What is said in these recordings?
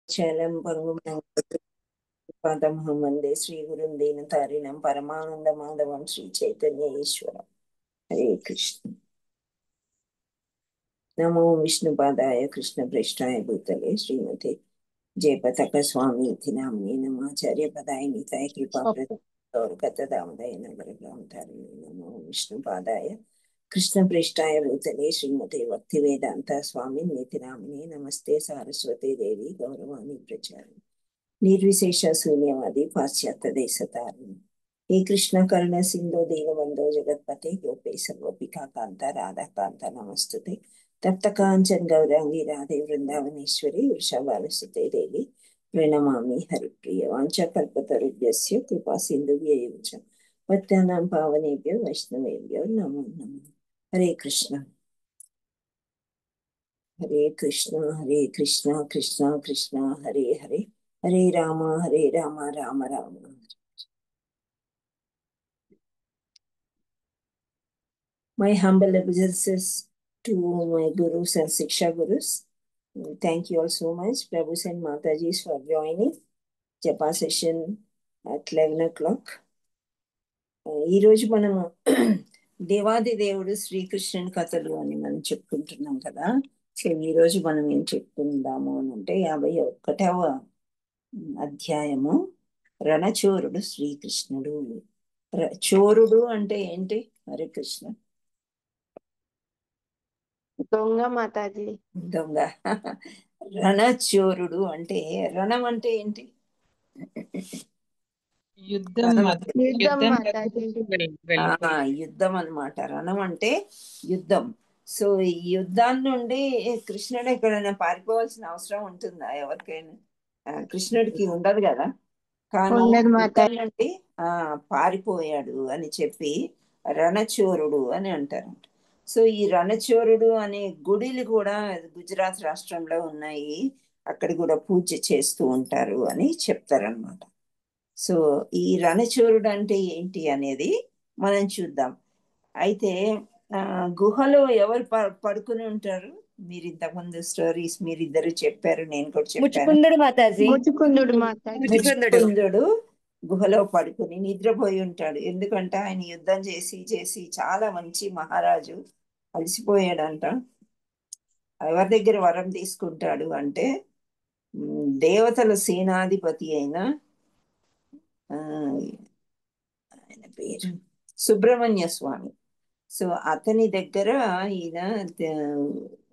చలం పాదమహం వందే శ్రీ గురుం దీనతారిణం పరమానంద మాధవం శ్రీ చైతన్య ఈశ్వరం. హరే కృష్ణ. నమో విష్ణుపాదాయ కృష్ణ ప్రేష్టాయ భూతలే శ్రీమతే జయపతాక స్వామి ఇతి నామ్నే నమాచార్య పదాయ నితాయ కృపా ప్రదామదాయ నగరగ్రామధారిణి నమో విష్ణుపాదాయ కృష్ణ ప్రేష్టాయ భూతలే శ్రీమతే భక్తి వేదాంత స్వామి నితి నామ్నే నమస్తే సారస్వతి దేవి గౌరవాణి ప్రచారం నిర్విశేష శూన్యవాది పాశ్చాత్య దేశతారిణి. हे कृष्ण कर्ण सिंधु दीनबंधो जगतपते गोपेश गोपिका कांता राधा कांता नमस्तुते तप्त कांचन गौरांगी राधे वृंदावनेश्वरी वृषभानुसुते देवी प्रणमामि हरिप्रिय वाञ्छाकल्पतरुभ्यस्य कृपा सिन्धुभ्यैव च पत्यानां पावनेभ्यो वैष्णवेभ्यो नमो नमः. हरे Krishna Krishna Krishna Krishna Hare Hare Hare Ram Ram Ram. My humble obeisances to my gurus and Siksha gurus. Thank you all so much, Prabhus and Matajis, for joining Japa session at 11 o'clock. ఈ రోజు మనము దేవాది దేవుడు శ్రీకృష్ణుని కథలు అని మనం చెప్పుకుంటున్నాం కదా. సో ఈ రోజు మనం ఏం చెప్పుకుందాము అని అంటే 51వ అధ్యాయము రణచోరుడు శ్రీకృష్ణుడు. చోరుడు అంటే ఏంటి? హరే కృష్ణ. దొంగ మాతాజీ. దొంగ. రణచోరుడు అంటే రణం అంటే ఏంటి? యుద్ధం అన్నమాట. రణం అంటే యుద్ధం. సో ఈ యుద్ధాన్ని నుండి కృష్ణుడు ఎక్కడైనా పారిపోవాల్సిన అవసరం ఉంటుందా ఎవరికైనా? కృష్ణుడికి ఉండదు కదా. కానీ యుద్ధం నుండి పారిపోయాడు అని చెప్పి రణచోరుడు అని అంటారు. సో ఈ రణచోరుడు అనే గుడిలు కూడా గుజరాత్ రాష్ట్రంలో ఉన్నాయి. అక్కడ కూడా పూజ చేస్తూ ఉంటారు అని చెప్తారనమాట. సో ఈ రణచోరుడు అంటే ఏంటి అనేది మనం చూద్దాం. అయితే గుహలో ఎవరు పడుకుని ఉంటారు? మీరు ఇంతకుముందు స్టోరీస్ మీరిద్దరు చెప్పారు, నేను కూడా చెప్పాను. ముచుకుందుడు గుహలో పడుకుని నిద్రపోయి ఉంటాడు. ఎందుకంటే ఆయన యుద్ధం చేసి చేసి చాలా మంచి మహారాజు, అలసిపోయాడంట. ఎవరి దగ్గర వరం తీసుకుంటాడు అంటే దేవతల సేనాధిపతి అయిన ఆయన పేరు సుబ్రహ్మణ్య స్వామి. సో అతని దగ్గర ఈయన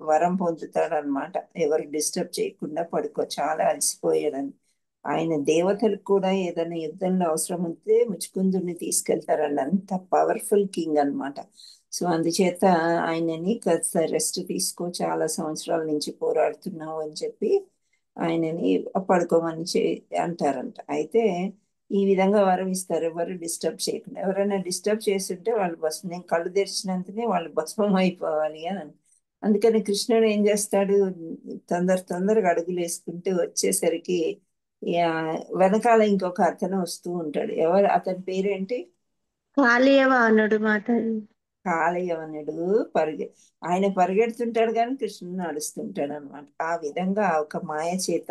వరం పొందుతాడు అనమాట. ఎవరు డిస్టర్బ్ చేయకుండా పడుకో, చాలా అలసిపోయాడని. ఆయన దేవతలకు కూడా ఏదైనా యుద్ధంలో అవసరం ఉంటే ముచుకుందుని తీసుకెళ్తారండి. అంత పవర్ఫుల్ కింగ్ అనమాట. సో అందుచేత ఆయనని కాస్త రెస్ట్ తీసుకో, చాలా సంవత్సరాల నుంచి పోరాడుతున్నావు అని చెప్పి ఆయనని పడుకోమని అంటారంట. అయితే ఈ విధంగా వరం ఇస్తారు, ఎవరు డిస్టర్బ్ చేయకుండా. ఎవరైనా డిస్టర్బ్ చేస్తుంటే వాళ్ళు నేను కళ్ళు తెరిచినంతనే వాళ్ళు భస్మం అయిపోవాలి అని. అందుకని కృష్ణుడు ఏం చేస్తాడు, తొందరగా అడుగులు వేసుకుంటూ వచ్చేసరికి వెనకాల ఇంకొక అతను వస్తూ ఉంటాడు. ఎవరు అతని పేరేంటి? కాళీయవానుడు మాతాజీ. కాళీయవనుడు. ఆయన పరిగెడుతుంటాడు కానీ కృష్ణుడు నడుస్తుంటాడు అనమాట. ఆ విధంగా ఒక మాయ చేత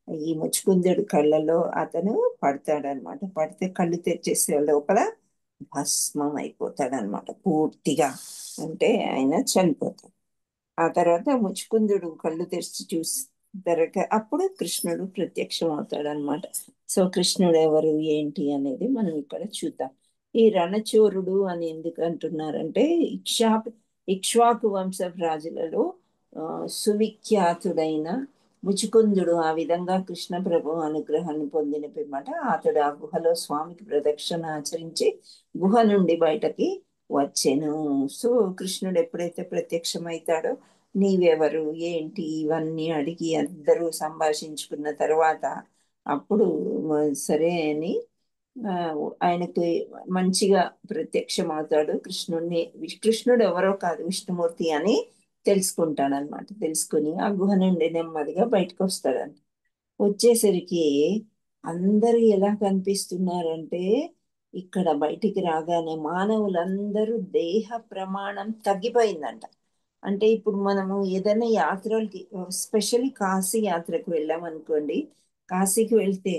ఈ ముచుకుందుడు కళ్ళలో అతను పడతాడనమాట. పడితే కళ్ళు తెరిచేసే లోపల భస్మం అయిపోతాడనమాట పూర్తిగా. అంటే ఆయన చనిపోతాడు. ఆ తర్వాత ముచుకుందుడు కళ్ళు తెరిచి చూసి అప్పుడు కృష్ణుడు ప్రత్యక్షం అవుతాడనమాట. సో కృష్ణుడు ఎవరు ఏంటి అనేది మనం ఇక్కడ చూద్దాం. ఈ రణచోరుడు అని ఎందుకు అంటున్నారంటే ఇక్ష్వాకు వంశ రాజులలో సువిఖ్యాతుడైన ముచుకుందుడు ఆ విధంగా కృష్ణ ప్రభు అనుగ్రహాన్ని పొందిన పిమ్మట అతడు ఆ గుహలో స్వామికి ప్రదక్షిణ ఆచరించి గుహ నుండి బయటకి వచ్చెను. సో కృష్ణుడు ఎప్పుడైతే ప్రత్యక్షమవుతాడో నీవెవరు ఏంటి ఇవన్నీ అడిగి అందరూ సంభాషించుకున్న తర్వాత అప్పుడు సరే అని ఆయనకి మంచిగా ప్రత్యక్షం అవుతాడు. కృష్ణుడు ఎవరో కాదు, విష్ణుమూర్తి అని తెలుసుకుంటాడనమాట. తెలుసుకుని ఆ గుహ నుండి నెమ్మదిగా బయటకు వస్తాడంట. వచ్చేసరికి అందరూ ఎలా కనిపిస్తున్నారంటే ఇక్కడ బయటికి రాగానే మానవులందరూ దేహ ప్రమాణం తగ్గిపోయిందంట. అంటే ఇప్పుడు మనము ఏదైనా యాత్రలకి, స్పెషల్లీ కాశీ యాత్రకు వెళ్ళామనుకోండి. కాశీకి వెళ్తే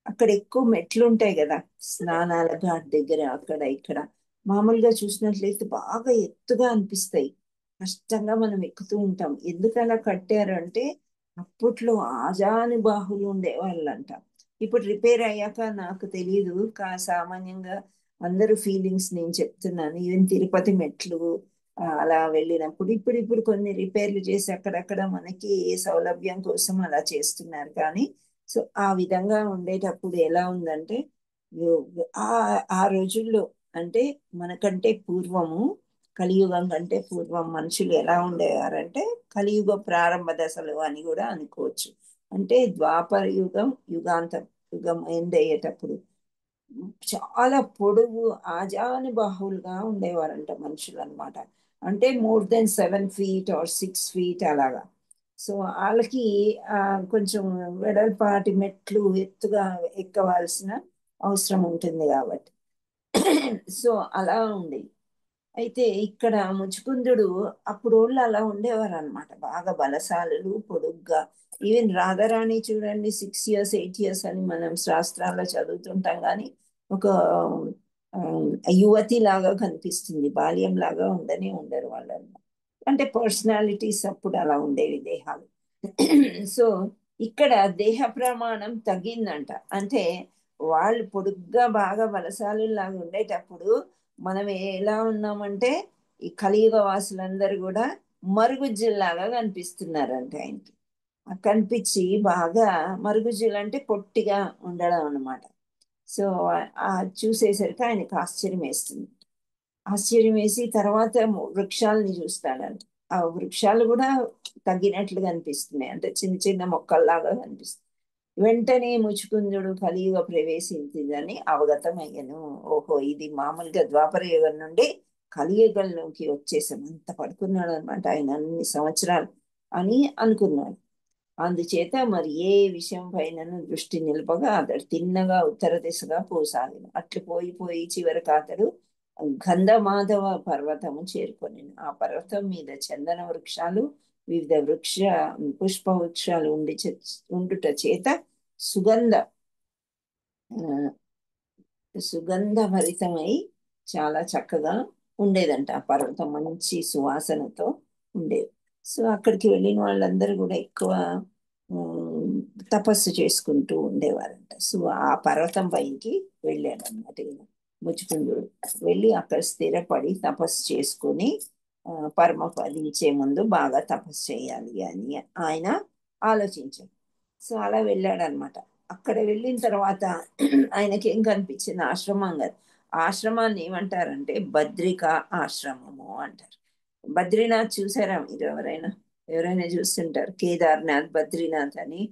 అక్కడ ఎక్కువ మెట్లు ఉంటాయి కదా, స్నానాల ఘాట్ దగ్గర అక్కడ ఇక్కడ. మామూలుగా చూసినట్లయితే బాగా ఎత్తుగా అనిపిస్తాయి, కష్టంగా మనం ఎక్కుతూ ఉంటాం. ఎందుకు అలా కట్టారు అంటే అప్పట్లో ఆజానుబాహులు ఉండేవాళ్ళంట. ఇప్పుడు రిపేర్ అయ్యాక నాకు తెలియదు, సామాన్యంగా అందరూ ఫీలింగ్స్ నేను చెప్తున్నాను. ఈవెన్ తిరుపతి మెట్లు అలా వెళ్ళినప్పుడు ఇప్పుడు కొన్ని రిపేర్లు చేసి అక్కడక్కడ మనకి సౌలభ్యం కోసం అలా చేస్తున్నారు. కానీ సో ఆ విధంగా ఉండేటప్పుడు ఎలా ఉందంటే, ఆ ఆ రోజుల్లో అంటే మనకంటే పూర్వము, కలియుగం కంటే పూర్వం మనుషులు ఎలా ఉండేవారంటే కలియుగ ప్రారంభ దశలు అని కూడా అనుకోవచ్చు. అంటే ద్వాపర యుగం, యుగం ఎండ్ అయ్యేటప్పుడు చాలా పొడుగు ఆజానుబాహువులుగా ఉండేవారంట మనుషులు అనమాట. అంటే more than 7 feet or 6 feet అలాగా. సో వాళ్ళకి ఆ, కొంచెం వెడల్పాటి మెట్లు ఎత్తుగా ఎక్కవలసిన అవసరం ఉంటుంది కాబట్టి సో అలా ఉండేది. అయితే ఇక్కడ ముచుకుందుడు అప్పుడు వాళ్ళు అలా ఉండేవారు అనమాట, బాగా బలశాలులు, పొడుగ్గా. ఈవెన్ రాధారాణి చూడండి, 6 years 8 years అని మనం శాస్త్రాల్లో చదువుతుంటాం. కానీ ఒక ఆ, యువతి లాగా కనిపిస్తుంది, బాల్యం లాగా ఉండరు వాళ్ళు. అంటే పర్సనాలిటీస్ అప్పుడు అలా ఉండేవి దేహాలు. సో ఇక్కడ దేహ ప్రమాణం తగ్గిందంట. అంటే వాళ్ళు పొడుగ్గా బాగా బలశాలు లాగా ఉండేటప్పుడు మనం ఎలా ఉన్నామంటే ఈ కలియుగ వాసులందరూ కూడా మరుగుజ్జుల్లాగా కనిపిస్తున్నారంట ఆయనకి. కనిపించి బాగా మరుగుజ్జులు అంటే పొట్టిగా ఉండడం అన్నమాట. సో ఆ చూసేసరికి ఆయనకు ఆశ్చర్యం వేస్తుంది. ఆశ్చర్యం వేసి తర్వాత వృక్షాలని చూస్తాడంట. ఆ వృక్షాలు కూడా తగ్గినట్లుగా కనిపిస్తున్నాయి, అంటే చిన్న చిన్న మొక్కల్లాగా కనిపిస్తుంది. వెంటనే ముచుకుందుడు కలియుగ ప్రవేశించిందని అవగతం అయ్యను. ఓహో, ఇది మామూలుగా ద్వాపర యుగం నుండి కలియుగంలోకి వచ్చేసాం, అంత పడుకున్నాడు అనమాట ఆయన అన్ని సంవత్సరాలు అని అనుకున్నాడు. అందుచేత మరి ఏ విషయం పైనను దృష్టి నిలపగా అతడు తిన్నగా ఉత్తర దిశగా పోసాగిన. అట్లు పోయి పోయి చివరికి అతడు గంధమాధవ పర్వతము చేరుకొని, ఆ పర్వతం మీద చందన వృక్షాలు, వివిధ పుష్ప వృక్షాలు ఉండుట చేత సుగంధ సుగంధభరితమై చాలా చక్కగా ఉండేదంట. ఆ పర్వతం మంచి సువాసనతో ఉండేది. సో అక్కడికి వెళ్ళిన వాళ్ళందరూ కూడా ఎక్కువ ఉమ్, తపస్సు చేసుకుంటూ ఉండేవారంట. సో ఆ పర్వతం పైకి వెళ్ళాడు అనమాట ఈయన ముచుకుందుడు. వెళ్ళి అక్కడ స్థిరపడి తపస్సు చేసుకుని పరమపదించే ముందు బాగా తపస్సు చేయాలి అని ఆయన ఆలోచించాడు. సో అలా వెళ్ళాడు అనమాట. అక్కడ వెళ్ళిన తర్వాత ఆయనకి ఏం కనిపించింది, ఆశ్రమం కాదు. ఆశ్రమాన్ని ఏమంటారంటే బద్రికా ఆశ్రమము అంటారు. బద్రీనాథ్ చూసారా మీరు? ఎవరైనా చూస్తుంటారు, కేదార్నాథ్, బద్రీనాథ్ అని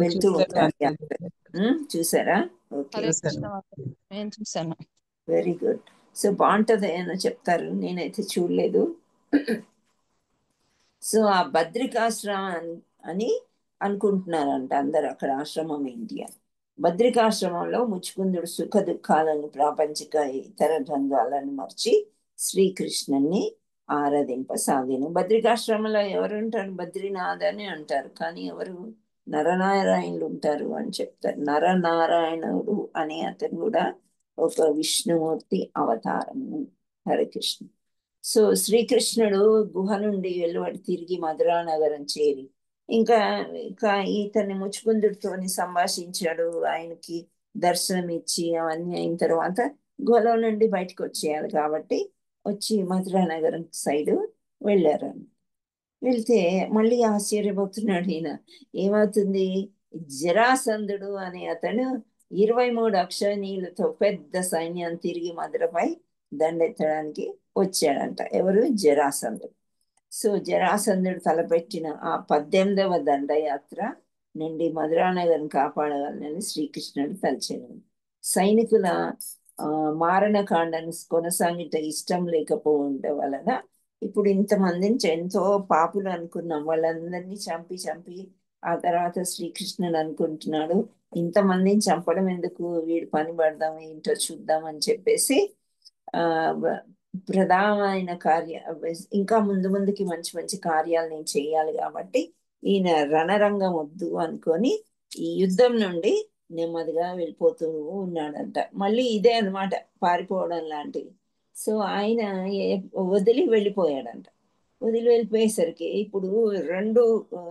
వెళ్తూ చూసాను ఉంటారు. మాతాజీ. చూసారా? ఓకే, హరే చూసాను. కృష్ణ మాతాజీ. నేను చూసాను. Very good. సో బాగుంటుంది ఏమో చెప్తారు, నేనైతే చూడలేదు. సో ఆ బద్రికాశ్రమం అని అనుకుంటున్నారంట అందరు, అక్కడ ఆశ్రమం ఏంటి అని. బద్రికాశ్రమంలో ముచుకుందుడు సుఖ దుఃఖాలను, ప్రాపంచిక ఇతర ద్వంద్వాలను మర్చి శ్రీకృష్ణుని ఆరాధింపసాగాను. బద్రికాశ్రమంలో ఎవరు ఉంటారు? బద్రీనాథ్ అని అంటారు, కానీ ఎవరు? నరనారాయణులు ఉంటారు అని చెప్తారు. నరనారాయణుడు అనే అతను కూడా ఒక విష్ణుమూర్తి అవతారము. హరే కృష్ణ. సో శ్రీకృష్ణుడు గుహ నుండి వెలువడి తిరిగి మధురా నగరం చేరి ఇంకా ఇంకా ఇతన్ని ముచుకుందుడితోని సంభాషించాడు. ఆయనకి దర్శనం ఇచ్చి అవన్నీ అయిన తర్వాత గుహలో నుండి బయటకు వచ్చేయాలి కాబట్టి వచ్చి మధురా నగరం సైడ్ వెళ్ళారు. వెళ్తే మళ్ళీ ఆశ్చర్యపోతున్నాడు ఈయన. ఏమవుతుంది, జరాసంధుడు అనే అతను 23 అక్షౌహిణీలతో పెద్ద సైన్యాన్ని తిరిగి మధురపై దండెత్తడానికి వచ్చాడంట. ఎవరు? జరాసంధుడు. సో జరాసంధుడు తలపెట్టిన ఆ 18వ దండయాత్ర నుండి మధురానగరం కాపాడగలనని శ్రీకృష్ణుడు తలచాడు. సైనికుల మారణకాండను కొనసాగిట ఇష్టం లేకపోవడం వలన ఇప్పుడు ఇంతమందిని ఎంతో పాపులు అనుకున్నాం, వాళ్ళందరినీ చంపి చంపి ఆ తర్వాత శ్రీకృష్ణుడు అనుకుంటున్నాడు, ఇంతమందిని చంపడం ఎందుకు, వీడు పని పడదాం ఏంటో చూద్దాం అని చెప్పేసి ఆ ప్రధానమైన ఇంకా ముందు ముందుకి మంచి మంచి కార్యాలు నేను చేయాలి కాబట్టి ఈయన రణరంగం వద్దు అనుకొని ఈ యుద్ధం నుండి నెమ్మదిగా వెళ్ళిపోతూ ఉన్నాడంట. మళ్ళీ ఇదే అన్నమాట, పారిపోవడం లాంటివి. సో ఆయన వదిలి వెళ్ళిపోయాడంట. వదిలి వెళ్ళిపోయేసరికి ఇప్పుడు రెండు ఆ,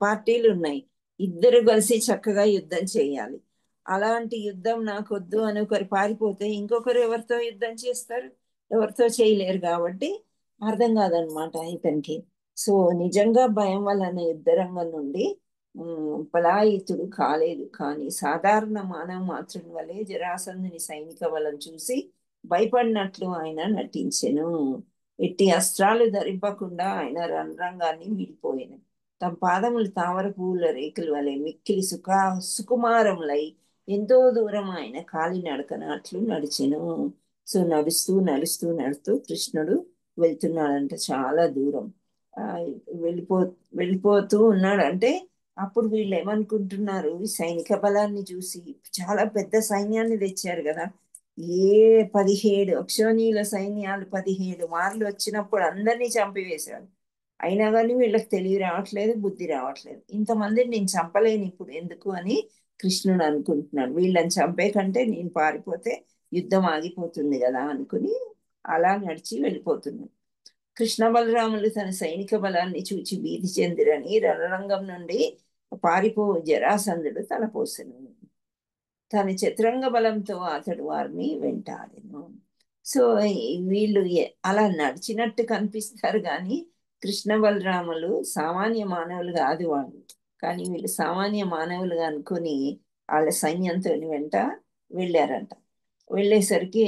పార్టీలు ఉన్నాయి. ఇద్దరు కలిసి చక్కగా యుద్ధం చేయాలి. అలాంటి యుద్ధం నాకొద్దు అని ఒకరు పారిపోతే ఇంకొకరు ఎవరితో యుద్ధం చేస్తారు? ఎవరితో చేయలేరు. కాబట్టి అర్థం కాదనమాట ఇతనికి. సో నిజంగా భయం వలన యుద్ధరంగం నుండి పలాయితుడు కాలేదు. కానీ సాధారణ మానవ మాతృని వలె జరాసంధుని సైనిక బలం చూసి భయపడినట్లు ఆయన నటించెను. ఎట్టి అస్త్రాలు ధరింపకుండా ఆయన రణరంగాన్ని వీడిపోయాను. తమ పాదములు తామర పువ్వుల రేకుల వలె మిక్కిలి సుకుమారములై ఎంతో దూరం ఆయన కాలినడకన అట్లు నడిచెను. సో నడుస్తూ నడుస్తూ నడుస్తూ కృష్ణుడు వెళ్తున్నాడంట చాలా దూరం. ఆ వెళ్ళిపో వెళ్ళిపోతూ ఉన్నాడంటే అప్పుడు వీళ్ళు ఏమనుకుంటున్నారు, ఈ సైనిక బలాన్ని చూసి చాలా పెద్ద సైన్యాన్ని తెచ్చారు కదా. ఏ 17 అక్షోనీయుల సైన్యాలు 17 మార్లు వచ్చినప్పుడు అందరినీ చంపివేశాడు. అయినా కానీ వీళ్ళకి తెలివి రావట్లేదు, బుద్ధి రావట్లేదు. ఇంతమందిని నేను చంపలేను ఇప్పుడు ఎందుకు అని కృష్ణుడు అనుకుంటున్నాడు. వీళ్ళని చంపే కంటే నేను పారిపోతే యుద్ధం ఆగిపోతుంది కదా అనుకుని అలా నడిచి వెళ్ళిపోతున్నాడు. కృష్ణ బలరాములు తన సైనిక బలాన్ని చూచి భీతి చెందిరని రణరంగం నుండి పారిపో జరాసంధుడు తలపోసెను. తన చతురంగ బలంతో అతడు వారిని వెంటాడెను. సో వీళ్ళు అలా నడిచినట్టు కనిపిస్తారు కానీ కృష్ణ బలరాములు సామాన్య మానవులు కాదు వాళ్ళు. కానీ వీళ్ళు సామాన్య మానవులుగా అనుకుని వాళ్ళ సైన్యంతో వెంట వెళ్ళారంట. వెళ్ళేసరికి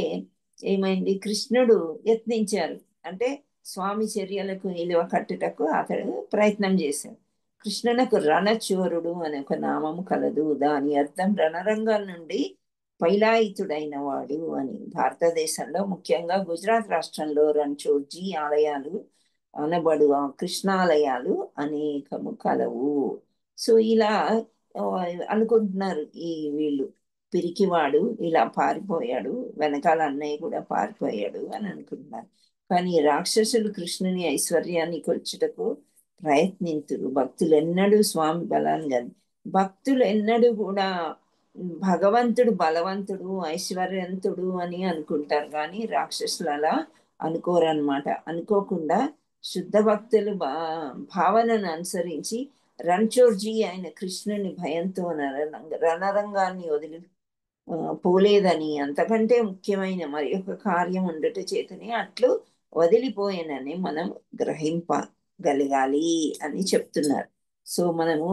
ఏమైంది, కృష్ణుడు యత్నించారు అంటే స్వామి చర్యలకు నిలువ కట్టుటకు అతడు ప్రయత్నం చేశాడు. కృష్ణునకు రణచోరుడు అనే ఒక నామము కలదు. దాని అర్థం రణరంగం నుండి పైలాయితుడైన వాడు అని. భారతదేశంలో ముఖ్యంగా గుజరాత్ రాష్ట్రంలో రణచోర్జీ ఆలయాలు అనబడు కృష్ణాలయాలు అనేకము కలవు. సో ఇలా అనుకుంటున్నారు ఈ వీళ్ళు, పిరికివాడు ఇలా పారిపోయాడు, వెనకాల అన్నయ్య కూడా పారిపోయాడు అని అనుకుంటున్నారు. కానీ రాక్షసులు కృష్ణుని ఐశ్వర్యాన్ని కొల్చుటకు ప్రయత్నింతురు. భక్తులు ఎన్నడూ స్వామి బలాన్ని కాదు, భక్తులు ఎన్నడూ కూడా భగవంతుడు బలవంతుడు ఐశ్వర్యంతుడు అని అనుకుంటారు. కానీ రాక్షసులు అలా అనుకోరనమాట. అనుకోకుండా శుద్ధ భక్తులు భావనను అనుసరించి రణచోర్జీ ఆయన కృష్ణుని భయంతో రణరంగాన్ని వదిలి పోలేదని, అంతకంటే ముఖ్యమైన మరి ఒక కార్యం ఉండట చేతని అట్లు వదిలిపోయానని మనం గ్రహింపగలగాలి అని చెప్తున్నారు. సో మనము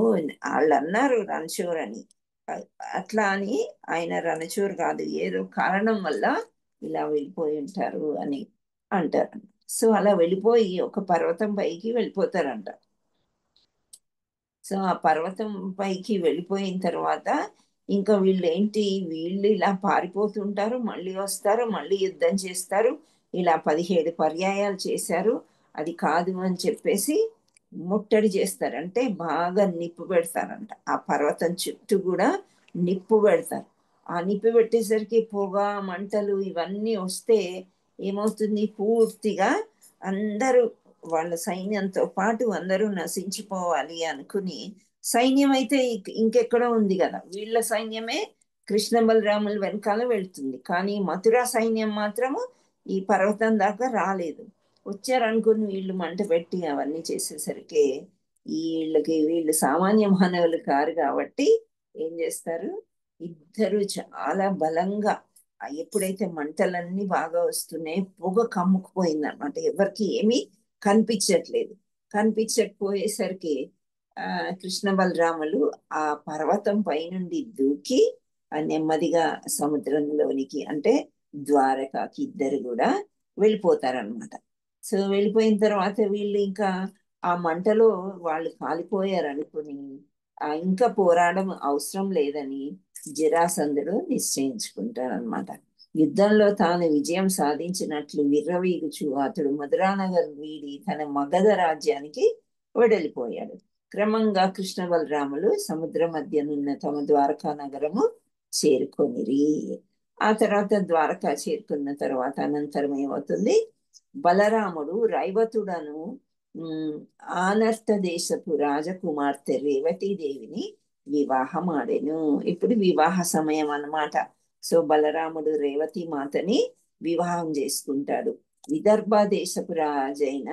వాళ్ళు అన్నారు రణచోర్ అని, అట్లా అని ఆయన రణచోర్ కాదు, ఏదో కారణం వల్ల ఇలా వెళ్ళిపోయి ఉంటారు అని అంటారు. సో అలా వెళ్ళిపోయి ఒక పర్వతం పైకి వెళ్ళిపోతారంట. సో ఆ పర్వతం పైకి వెళ్ళిపోయిన తర్వాత ఇంకా వీళ్ళు ఇలా పారిపోతుంటారు, మళ్ళీ వస్తారు, మళ్ళీ యుద్ధం చేస్తారు. ఇలా 17 పర్యాయాలు చేశారు. అది కాదు అని చెప్పేసి ముట్టడి చేస్తారు. అంటే బాగా నిప్పు పెడతారంట. ఆ పర్వతం చుట్టూ కూడా నిప్పు పెడతారు. ఆ నిప్పు పెట్టేసరికి పొగ మంటలు ఇవన్నీ వస్తే ఏమవుతుంది, పూర్తిగా అందరూ వాళ్ళ సైన్యంతో పాటు అందరూ నశించిపోవాలి అనుకుని, సైన్యం అయితే ఇంకెక్కడో ఉంది కదా, వీళ్ళ సైన్యమే కృష్ణ బలరాముల వెనకాల వెళ్తుంది. కానీ మథురా సైన్యం మాత్రము ఈ పర్వతం దాకా రాలేదు. వచ్చారనుకుని వీళ్ళు మంట పెట్టి అవన్నీ చేసేసరికి వీళ్ళు సామాన్య మానవులు కారు కాబట్టి ఏం చేస్తారు, ఇద్దరు చాలా బలంగా ఎప్పుడైతే మంటలన్నీ బాగా వస్తున్నాయి, పొగ కమ్ముకుపోయింది అనమాట. ఎవరికి ఏమీ కనిపించట్లేదు. కనిపించకపోయేసరికి కృష్ణ బలరాములు ఆ పర్వతం పైనుండి దూకి నెమ్మదిగా సముద్రంలోనికి అంటే ద్వారకాకి ఇద్దరు కూడా వెళ్ళిపోతారనమాట. సో వెళ్ళిపోయిన తర్వాత వీళ్ళు ఇంకా ఆ మంటలో వాళ్ళు కాలిపోయారు అనుకుని ఇంకా పోరాడం అవసరం లేదని జరాసంధుడు నిశ్చయించుకుంటారనమాట. యుద్ధంలో తాను విజయం సాధించినట్లు విర్రవీగుచు అతడు మధురానగర్ వీడి తన మగధ రాజ్యానికి వెడలిపోయాడు. క్రమంగా కృష్ణ బలరాములు సముద్ర మధ్యనున్న తమ ద్వారకా నగరము చేరుకొనిరి. ఆ తర్వాత ద్వారకా చేరుకున్న తర్వాత అనంతరం ఏమవుతుంది, బలరాముడు రైవతుడను ఆనర్త దేశపు రాజకుమార్తె రేవతీదేవిని వివాహం ఆడెను. ఇప్పుడు వివాహ సమయం అన్నమాట. సో బలరాముడు రేవతి మాతని వివాహం చేసుకుంటాడు. విదర్భ దేశపు రాజైన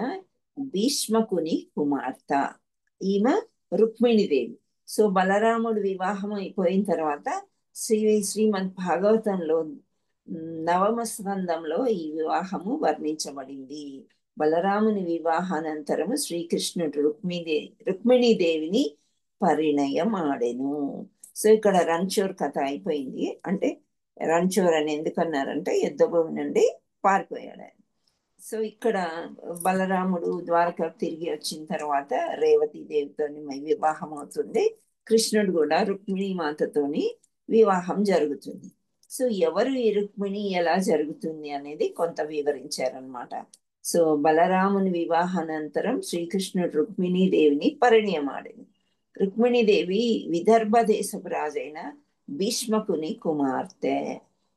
భీష్మకుని కుమార్తె ఈమె రుక్మిణీదేవి. సో బలరాముడు వివాహం అయిపోయిన తర్వాత శ్రీమద్ భాగవతంలో నవమ స్కందంలో ఈ వివాహము వర్ణించబడింది. బలరాముని వివాహానంతరము శ్రీకృష్ణుడు రుక్మిణీదేవిని పరిణయం ఆడెను. సో ఇక్కడ రణ్చోర్ కథ అయిపోయింది. అంటే రణ్చోర్ అని ఎందుకన్నారంటే యుద్ధభూమి నుండి పారిపోయాడు ఆయన. సో ఇక్కడ బలరాముడు ద్వారక తిరిగి వచ్చిన తర్వాత రేవతి దేవితోని వివాహం అవుతుంది. కృష్ణుడు కూడా రుక్మిణీ మాతతోని వివాహం జరుగుతుంది. సో ఎవరు ఈ రుక్మిణి ఎలా జరుగుతుంది అనేది కొంత వివరించారనమాట. సో బలరాముని వివాహానంతరం శ్రీకృష్ణుడు రుక్మిణీదేవిని పరిణయమాడింది. రుక్మిణీదేవి విదర్భ దేశపు రాజైన భీష్మకుని కుమార్తె.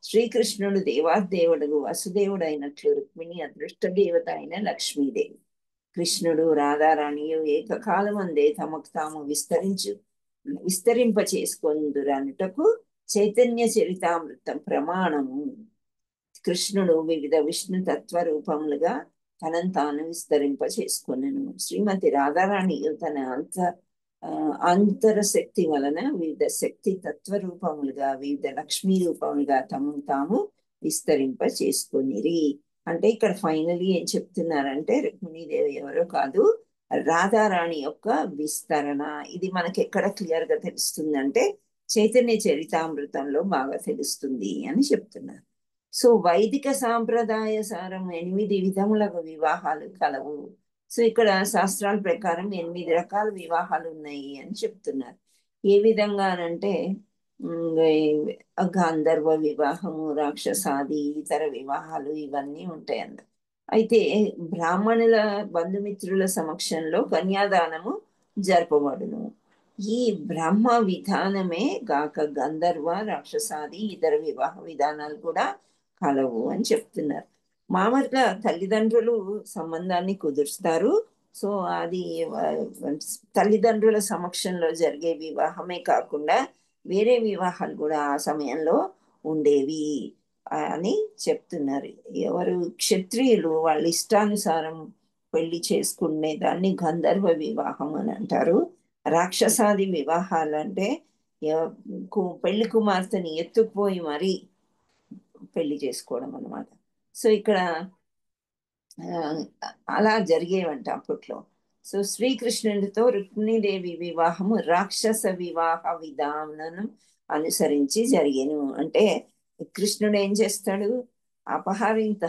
శ్రీకృష్ణుడు దేవాదేవుడు వసుదేవుడు అయినట్లు రుక్మిణి అదృష్ట దేవత అయిన లక్ష్మీదేవి. కృష్ణుడు రాధారాణియు ఏకకాలం అందే తమకు తాము విస్తరింప చేసుకొందురనుటకు చైతన్య చరితామృతం ప్రమాణము. కృష్ణుడు వివిధ విష్ణు తత్వ రూపములుగా తనను తాను విస్తరింప చేసుకొనెను. శ్రీమతి రాధారాణియు తన అంతరశక్తి వలన వివిధ శక్తి తత్వ రూపములుగా వివిధ లక్ష్మీ రూపములుగా తమను తాము విస్తరింప చేసుకొనిరి. అంటే ఇక్కడ ఫైనలీ ఏం చెప్తున్నారంటే రుక్మిణీదేవి ఎవరో కాదు, రాధారాణి యొక్క విస్తరణ. ఇది మనకి ఎక్కడ క్లియర్ గా తెలుస్తుంది అంటే చైతన్య చరితామృతంలో బాగా తెలుస్తుంది అని చెప్తున్నారు. సో వైదిక సాంప్రదాయ సారం 8 విధములకు వివాహాలు కలవు. సో ఇక్కడ శాస్త్రాల ప్రకారం 8 రకాల వివాహాలు ఉన్నాయి అని చెప్తున్నారు. ఏ విధంగానంటే గాంధర్వ వివాహము, రాక్షసాది, ఇతర వివాహాలు ఇవన్నీ ఉంటాయి అన్న. అయితే బ్రాహ్మణుల బంధుమిత్రుల సమక్షంలో కన్యాదానము జరపబడును. ఈ బ్రహ్మ విధానమే గాక గంధర్వ, రాక్షసాది, ఇతర వివాహ విధానాలు కూడా కలవు అని చెప్తున్నారు. మామూలుగా తల్లిదండ్రులు సంబంధాన్ని కుదురుస్తారు. సో అది తల్లిదండ్రుల సమక్షంలో జరిగే వివాహమే కాకుండా వేరే వివాహాలు కూడా ఆ సమయంలో ఉండేవి అని చెప్తున్నారు. ఎవరు క్షత్రియులు వాళ్ళ ఇష్టానుసారం పెళ్లి చేసుకునే దాన్ని గంధర్వ వివాహం అని అంటారు. రాక్షసాది వివాహాలు అంటే పెళ్లి కుమార్తెని ఎత్తుకుపోయి మరీ పెళ్లి చేసుకోవడం అన్నమాట. సో ఇక్కడ అలా జరిగేవంట అప్పట్లో. సో శ్రీకృష్ణుడితో రుక్మిణీదేవి వివాహము రాక్షస వివాహ విధానం అనుసరించి జరిగేను. అంటే కృష్ణుడు ఏం చేస్తాడు, అపహరింత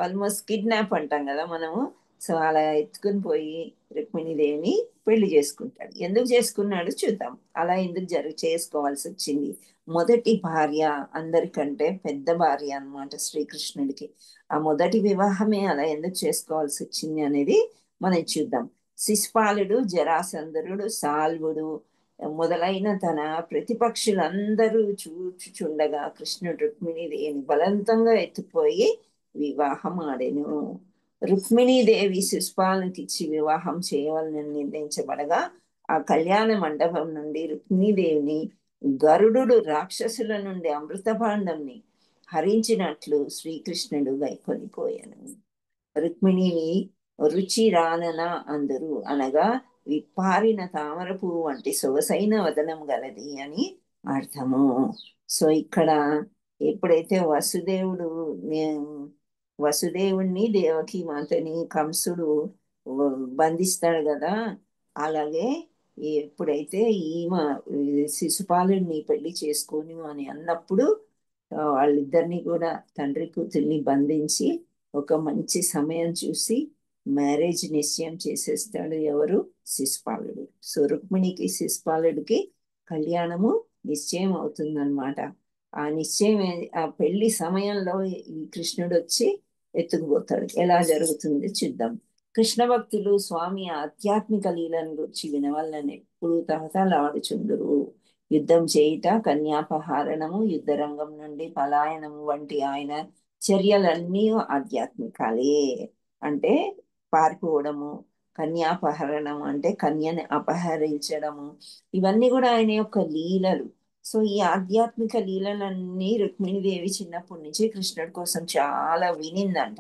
ఆల్మోస్ట్ కిడ్నాప్ అంటాం కదా మనము. సో అలా ఎత్తుకుని పోయి రుక్మిణీదేవిని పెళ్లి చేసుకుంటాడు. ఎందుకు చేసుకున్నాడు చూద్దాం. అలా ఎందుకు చేసుకోవాల్సి వచ్చింది. మొదటి భార్య అందరికంటే పెద్ద భార్య అన్నమాట శ్రీకృష్ణుడికి. ఆ మొదటి వివాహమే అలా ఎందుకు చేసుకోవాల్సి వచ్చింది అనేది మనం చూద్దాం. శిశుపాలుడు, జరాసంధరుడు, సాల్వుడు మొదలైన తన ప్రతిపక్షులందరూ చూచుచుండగా కృష్ణుడు రుక్మిణీదేవిని బలవంతంగా ఎత్తుపోయి వివాహం ఆడెను. రుక్మిణీదేవి శిశుపాలునికి ఇచ్చి వివాహం చేయవాలని నిర్ణయించబడగా ఆ కళ్యాణ మండపం నుండి రుక్మిణీదేవిని గరుడు రాక్షసుల నుండి అమృతభాండంని హరించినట్లు శ్రీకృష్ణుడు కొనిపోయాను. రుక్మిణిని రుచి రానన అందరు అనగా విప్పారిన తామర పువ్వు వంటి సొగసైన వదనం గలది అని అర్థము. సో ఇక్కడ ఎప్పుడైతే వసుదేవుణ్ణి దేవకి మాతని కంసుడు బంధిస్తాడు కదా, అలాగే ఎప్పుడైతే ఈమె శిశుపాలుని పెళ్లి చేసుకొని అని అన్నప్పుడు వాళ్ళిద్దరిని కూడా తండ్రి కూతుర్ని బంధించి ఒక మంచి సమయం చూసి మ్యారేజ్ నిశ్చయం చేసేస్తాడు. ఎవరు? శిశుపాలుడు. సో రుక్మిణికి శిశుపాలుడికి కళ్యాణము నిశ్చయం అవుతుందన్నమాట. ఆ నిశ్చయం ఆ పెళ్లి సమయంలో ఈ కృష్ణుడు వచ్చి ఎత్తుకుపోతాడు. ఎలా జరుగుతుంది చూద్దాం. కృష్ణ భక్తులు స్వామి ఆధ్యాత్మిక లీలను గురించి వినవాలని ఎప్పుడు తహతలాడుచుందురు. యుద్ధం చేయుట, కన్యాపహారణము, యుద్ధ రంగం నుండి పలాయనము వంటి ఆయన చర్యలన్నీ ఆధ్యాత్మికాలే. అంటే పారిపోవడము, కన్యాపహరణం అంటే కన్యని అపహరించడము, ఇవన్నీ కూడా ఆయన యొక్క లీలలు. సో ఈ ఆధ్యాత్మిక లీలలన్నీ రుక్మిణీదేవి చిన్నప్పటి నుంచి కృష్ణుడి కోసం చాలా వినిందంట.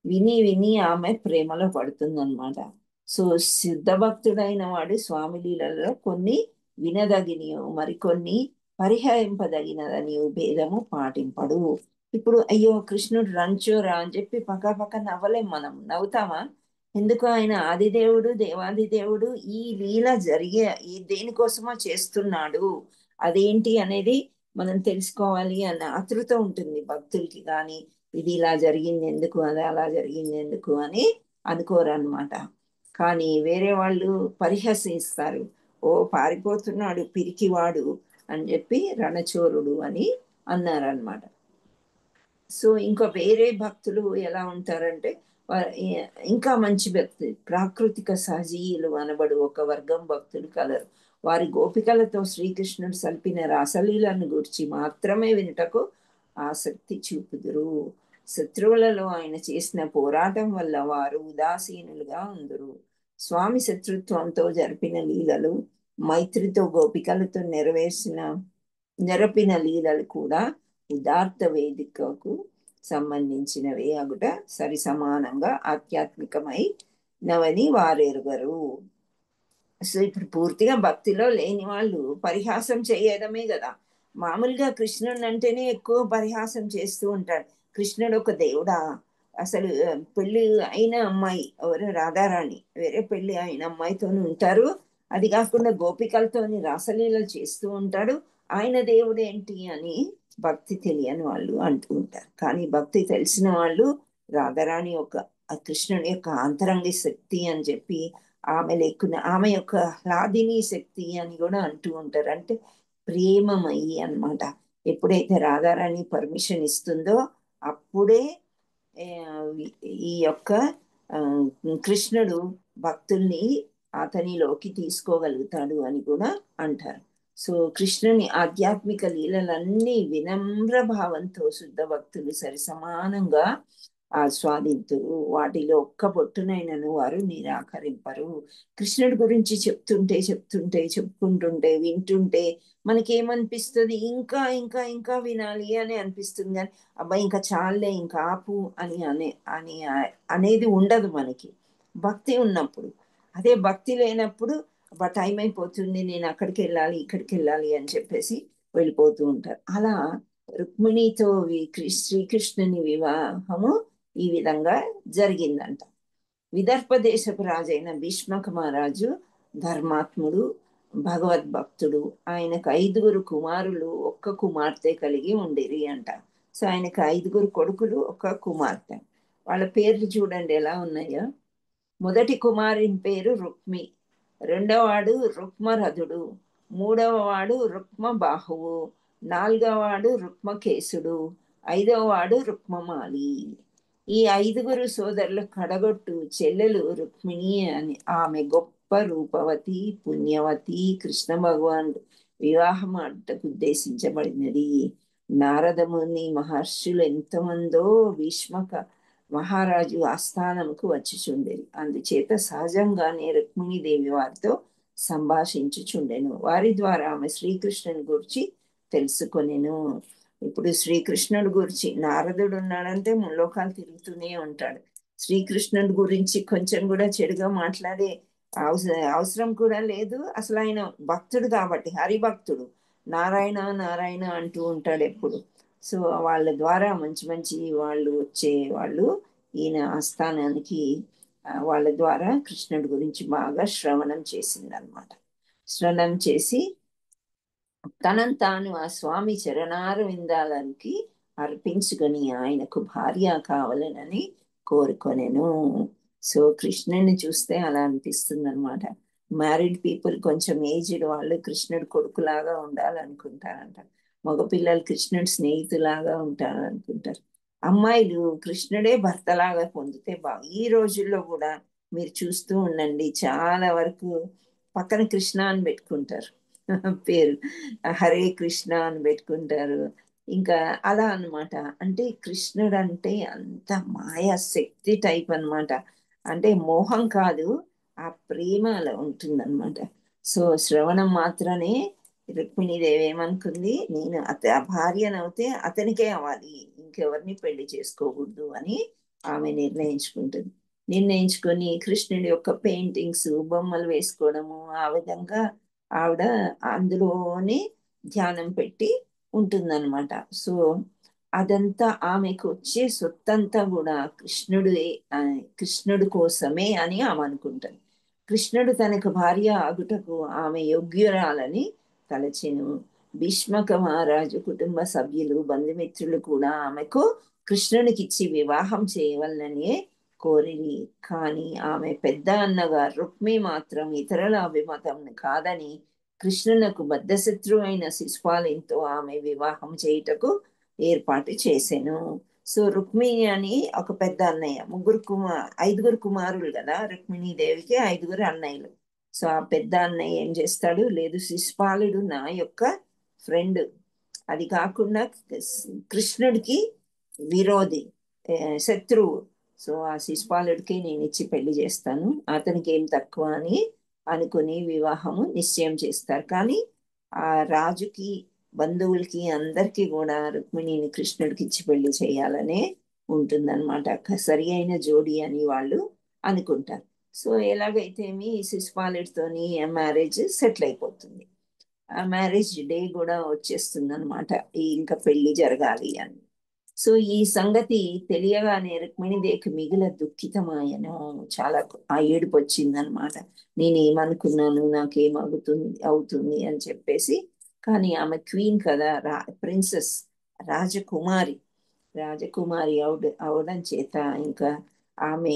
విని విని ఆమె ప్రేమలో పడుతుందన్నమాట. సో సిద్ధ భక్తుడైన వాడు స్వామి లీలలో కొన్ని వినదగినయు మరికొన్ని పరిహరింపదగినదని భేదము పాటింపడు. ఇప్పుడు అయ్యో కృష్ణుడు రంచోరా అని చెప్పి పక్క పక్క నవ్వలేం, మనం నవ్వుతామా? ఎందుకు? ఆయన ఆదిదేవుడు, దేవాది దేవుడు. ఈ లీల జరిగే ఈ దేనికోసమో చేస్తున్నాడు, అదేంటి అనేది మనం తెలుసుకోవాలి అన్న ఆతృత ఉంటుంది భక్తులకి. కానీ ఇది ఇలా జరిగింది ఎందుకు, అది అలా జరిగింది ఎందుకు అని అనుకోరన్నమాట. కానీ వేరే వాళ్ళు పరిహసిస్తారు. ఓ పారిపోతున్నాడు పిరికివాడు అని చెప్పి రణచోరుడు అని అన్నారనమాట. సో ఇంకా వేరే భక్తులు ఎలా ఉంటారంటే ఇంకా మంచి భక్తి ప్రాకృతిక సహజీయులు అనబడు ఒక వర్గం భక్తులు కలరు. వారి గోపికలతో శ్రీకృష్ణుడు సల్పిన రాసలీలను గురించి మాత్రమే వినుటకు ఆసక్తి చూపుదురు. శత్రువులలో ఆయన చేసిన పోరాటం వల్ల వారు ఉదాసీనులుగా ఉందరు. స్వామి శత్రుత్వంతో జరిపిన లీలలు, మైత్రితో గోపికలతో నెరపిన లీలలు కూడా ఉదార్త వేదికకు సంబంధించినవి అగుట సరి సమానంగా ఆధ్యాత్మికమై నవని వారెరుగరు. సో ఇప్పుడు పూర్తిగా భక్తిలో లేని వాళ్ళు పరిహాసం చేయడమే కదా. మామూలుగా కృష్ణుడు అంటేనే ఎక్కువ పరిహాసం చేస్తూ ఉంటాడు. కృష్ణుడు ఒక దేవుడా? అసలు పెళ్లి అయిన అమ్మాయి ఎవరు? రాధారాణి వేరే పెళ్లి అయిన అమ్మాయితోనే ఉంటారు. అది కాకుండా గోపికలతోని రాసలీలలు చేస్తూ ఉంటాడు. ఆయన దేవుడు ఏంటి అని భక్తి తెలియని వాళ్ళు అంటూ ఉంటారు. కానీ భక్తి తెలిసిన వాళ్ళు రాధారాణి యొక్క కృష్ణుడి యొక్క అంతరంగ శక్తి అని చెప్పి, ఆమె లేకున్న ఆమె యొక్క హ్లాదిని శక్తి అని కూడా అంటూ ఉంటారు. అంటే ప్రేమమయి అన్నమాట. ఎప్పుడైతే రాధారాణి పర్మిషన్ ఇస్తుందో అప్పుడే ఈ యొక్క ఆ, కృష్ణుడు భక్తుల్ని అతనిలోకి తీసుకోగలుగుతాడు అని కూడా అంటారు. సో కృష్ణుని ఆధ్యాత్మిక లీలలన్నీ వినమ్ర భావంతో శుద్ధ భక్తులు సరి సమానంగా ఆస్వాదింతురు. వాటిలో ఒక్క పొట్టునైనను వారు నిరాకరింపరు. కృష్ణుడి గురించి చెప్పుకుంటుంటే వింటుంటే మనకేమనిపిస్తుంది? ఇంకా ఇంకా ఇంకా వినాలి అని అనిపిస్తుంది. కానీ అబ్బాయి ఇంకా చాలే, ఇంకా ఆపు అని అనేది ఉండదు మనకి భక్తి ఉన్నప్పుడు. అదే భక్తి లేనప్పుడు అబ్బా టైం అయిపోతుంది, నేను అక్కడికి వెళ్ళాలి ఇక్కడికి వెళ్ళాలి అని చెప్పేసి వెళ్ళిపోతూ ఉంటారు. అలా రుక్మిణితో శ్రీకృష్ణుని వివాహము ఈ విధంగా జరిగిందంట. విదర్భ దేశపు రాజైన భీష్మక మహారాజు ధర్మాత్ముడు, భగవద్భక్తుడు. ఆయనకు 5 కుమారులు, ఒక్క కుమార్తె కలిగి ఉండిరి అంట. సో ఆయనకు 5 కొడుకులు, ఒక్క కుమార్తె. వాళ్ళ పేర్లు చూడండి ఎలా ఉన్నాయో. మొదటి కుమారుని పేరు రుక్మి, రెండవ వాడు రుక్మరథుడు, మూడవ వాడు రుక్మబాహువు, నాలుగవ వాడు రుక్మకేశుడు, 5వ వాడు రుక్మమాలి. ఈ 5 సోదరులు కడగొట్టు చెల్లెలు రుక్మిణి అని. ఆమె గొప్ప రూపవతి, పుణ్యవతి. కృష్ణ భగవాన్ వివాహం ఆడటకు ఉద్దేశించబడినది. నారదముని మహర్షులు ఎంతమందో భీష్మక మహారాజు ఆస్థానంకు వచ్చిచుండేది. అందుచేత సహజంగానే రుక్మిణీదేవి వారితో సంభాషించుచుండెను. వారి ద్వారా ఆమె శ్రీకృష్ణుని గురించి తెలుసుకొనెను. ఇప్పుడు శ్రీకృష్ణుడి గురించి నారదుడు ఉన్నాడంటే ముల్లోకాలు తిరుగుతూనే ఉంటాడు. శ్రీకృష్ణుడి గురించి కొంచెం కూడా చెడుగా మాట్లాడే అవసరం కూడా లేదు. అసలు ఆయన భక్తుడు కాబట్టి, హరిభక్తుడు. నారాయణ నారాయణ అంటూ ఉంటాడు ఎప్పుడు. సో వాళ్ళ ద్వారా మంచి మంచి వాళ్ళు వచ్చే వాళ్ళు ఈయన ఆస్థానానికి వాళ్ళ ద్వారా కృష్ణుడి గురించి బాగా శ్రవణం చేసిందనమాట. శ్రవణం చేసి తనను తాను ఆ స్వామి చరణార విందాలకి అర్పించుకొని ఆయనకు భార్య కావాలనని కోరుకొనెను. సో కృష్ణుని చూస్తే అలా అనిపిస్తుంది అనమాట. మ్యారీడ్ పీపుల్, కొంచెం ఏజ్డ్ వాళ్ళు కృష్ణుడు కొడుకులాగా ఉండాలనుకుంటారంట. మగపిల్లలు కృష్ణుడి స్నేహితులాగా ఉంటారనుకుంటారు. అమ్మాయిలు కృష్ణుడే భర్తలాగా పొందితే బాగా. ఈ రోజుల్లో కూడా మీరు చూస్తూ ఉండండి, చాలా వరకు పక్కన కృష్ణ అని పెట్టుకుంటారు పేరు, హరే కృష్ణ అని పెట్టుకుంటారు. ఇంకా అలా అన్నమాట. అంటే కృష్ణుడు అంటే అంత మాయా శక్తి టైప్ అన్నమాట. అంటే మోహం కాదు, ఆ ప్రేమ అలా ఉంటుందన్నమాట. సో శ్రవణం మాత్రమే రుక్మిణీదేవి ఏమనుకుంది, నేను ఆ భార్యనవుతే అతనికే అవ్వాలి, ఇంకెవరిని పెళ్లి చేసుకోకూడదు అని ఆమె నిర్ణయించుకుంటుంది. నిర్ణయించుకొని కృష్ణుడి యొక్క పెయింటింగ్స్ బొమ్మలు వేసుకోవడము, ఆ విధంగా ఆవిడ అందులోనే ధ్యానం పెట్టి ఉంటుందన్నమాట. సో అదంతా ఆమెకు వచ్చే సొత్తంతా కూడా కృష్ణుడు కోసమే అని ఆమె అనుకుంటుంది. కృష్ణుడు తనకు భార్య ఆగుటకు ఆమె యోగ్యురాలని తలచెను. భీష్మక మహారాజు కుటుంబ సభ్యులు బంధుమిత్రులు కూడా ఆమెకు కృష్ణునికిచ్చి వివాహం చేయవలనని కోరిరి. కానీ ఆమె పెద్ద అన్నగారు రుక్మి మాత్రం ఇతరుల అభిమతం కాదని కృష్ణునకు బద్ధశత్రువు అయిన శిశుపాలునితో ఆమె వివాహం చేయుటకు ఏర్పాటు చేసెను. సో రుక్మిణి అని ఒక పెద్ద అన్నయ్య, ఐదుగురు కుమారులు కదా రుక్మిణీదేవికి, ఐదుగురు అన్నయ్యలు. సో ఆ పెద్ద అన్నయ్య ఏం చేస్తాడు, లేదు శిశుపాలుడు నా యొక్క ఫ్రెండ్, అది కాకుండా కృష్ణుడికి విరోధి, శత్రువు. సో ఆ శిశుపాలుడికి నేను ఇచ్చి పెళ్లి చేస్తాను, అతనికి ఏం తక్కువ అని అనుకుని వివాహము నిశ్చయం చేస్తారు. కానీ ఆ రాజుకి బంధువులకి అందరికీ కూడా రుక్మిణిని కృష్ణుడికి ఇచ్చి పెళ్లి చేయాలనే ఉంటుందన్నమాట. సరి అయిన జోడి అని వాళ్ళు అనుకుంటారు. సో ఎలాగైతే మీ శిశుపాలుడితోని మ్యారేజ్ సెటిల్ అయిపోతుంది. ఆ మ్యారేజ్ డే కూడా వచ్చేస్తుంది అనమాట, ఇంకా పెళ్లి జరగాలి అని. సో ఈ సంగతి తెలియగానే రుక్మిణీదేవికి మిగిలిన దుఃఖితమాయను, చాలా ఆ ఏడుపు వచ్చింది అనమాట. నేనేమనుకున్నాను, అవుతుంది అని చెప్పేసి. కానీ ఆమె క్వీన్ కదా, ప్రిన్సెస్, రాజకుమారి, అవడం చేత ఇంకా ఆమె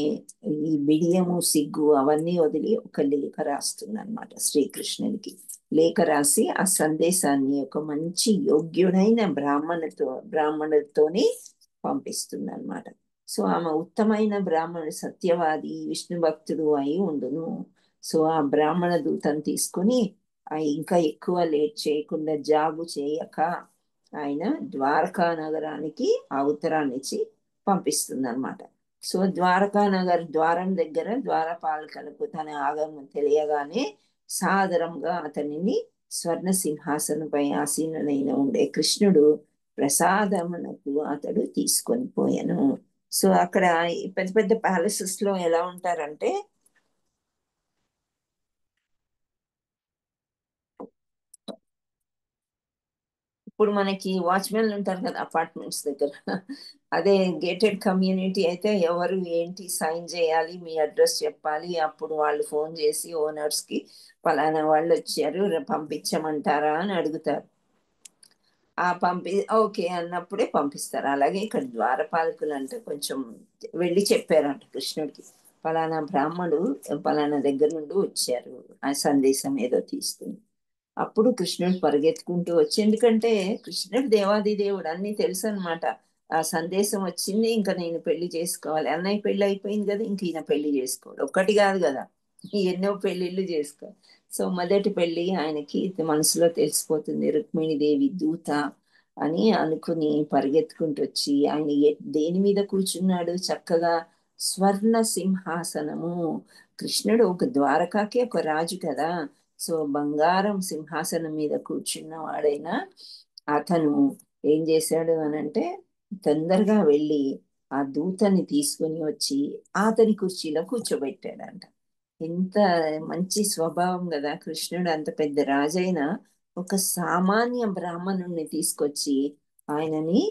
ఈ బిడియము సిగ్గు అవన్నీ వదిలి ఒక లేఖ రాస్తుంది అనమాట శ్రీకృష్ణునికి. లేఖ రాసి ఆ సందేశాన్ని ఒక మంచి యోగ్యుడైన బ్రాహ్మణుడితోనే పంపిస్తుంది అనమాట. సో ఆమె ఉత్తమైన బ్రాహ్మణుడు, సత్యవాది, విష్ణు భక్తుడు అయి ఉండును. సో ఆ బ్రాహ్మణ దూతను తీసుకుని ఇంకా ఎక్కువ లేట్ చేయకుండా జాగు చేయక ఆయన ద్వారకా నగరానికి ఆ ఉత్తరాన్ని ఇచ్చి పంపిస్తుంది అనమాట. సో ద్వారకా నగర్ ద్వారం దగ్గర ద్వారపాలకులకు తన ఆగమనం తెలియగానే సాదరంగా అతనిని స్వర్ణ సింహాసనంపై ఆసీనుడైన ఉండే కృష్ణుడు ప్రసాదమునకు అతడు తీసుకొని పోయాను. సో అక్కడ పెద్ద పెద్ద ప్యాలెసెస్ లో ఎలా ఉంటారంటే, ఇప్పుడు మనకి వాచ్మెన్లు ఉంటారు కదా అపార్ట్మెంట్స్ దగ్గర, అదే గేటెడ్ కమ్యూనిటీ అయితే ఎవరు ఏంటి సైన్ చేయాలి, మీ అడ్రస్ చెప్పాలి, అప్పుడు వాళ్ళు ఫోన్ చేసి ఓనర్స్ కి ఫలానా వాళ్ళు వచ్చారు పంపించమంటారా అని అడుగుతారు. ఓకే అన్నప్పుడే పంపిస్తారు. అలాగే ఇక్కడ ద్వారపాలకులు అంటే కొంచెం వెళ్ళి చెప్పారంట కృష్ణుడికి, ఫలానా బ్రాహ్మడు ఫలానా దగ్గర నుండి వచ్చారు ఆ సందేశం ఏదో తీసుకుని. అప్పుడు కృష్ణుడు పరిగెత్తుకుంటూ వచ్చి, ఎందుకంటే కృష్ణుడు దేవాది దేవుడు అన్ని తెలుసు అనమాట. ఆ సందేశం వచ్చింది, ఇంకా నేను పెళ్లి చేసుకోవాలి, అన్నయ్య పెళ్లి అయిపోయింది కదా, ఇంక ఈయన పెళ్లి చేసుకోవాలి, ఒక్కటి కాదు కదా, ఎన్నో పెళ్లిళ్ళు చేసుకోవాలి. సో మొదటి పెళ్లి ఆయనకి మనసులో తెలిసిపోతుంది, రుక్మిణీదేవి దూత అని అనుకుని పరిగెత్తుకుంటూ వచ్చి ఆయన దేని మీద కూర్చున్నాడు, చక్కగా స్వర్ణ సింహాసనము. కృష్ణుడు ఒక ద్వారకాకి ఒక రాజు కదా, సో బంగారం సింహాసనం మీద కూర్చున్న వాడైనా అతను ఏం చేశాడు అనంటే, తొందరగా వెళ్ళి ఆ దూతని తీసుకుని వచ్చి అతని కుర్చీలో కూర్చోబెట్టాడంట. ఎంత మంచి స్వభావం కదా, కృష్ణుడు అంత పెద్ద రాజైన ఒక సామాన్య బ్రాహ్మణుణ్ణి తీసుకొచ్చి ఆయనని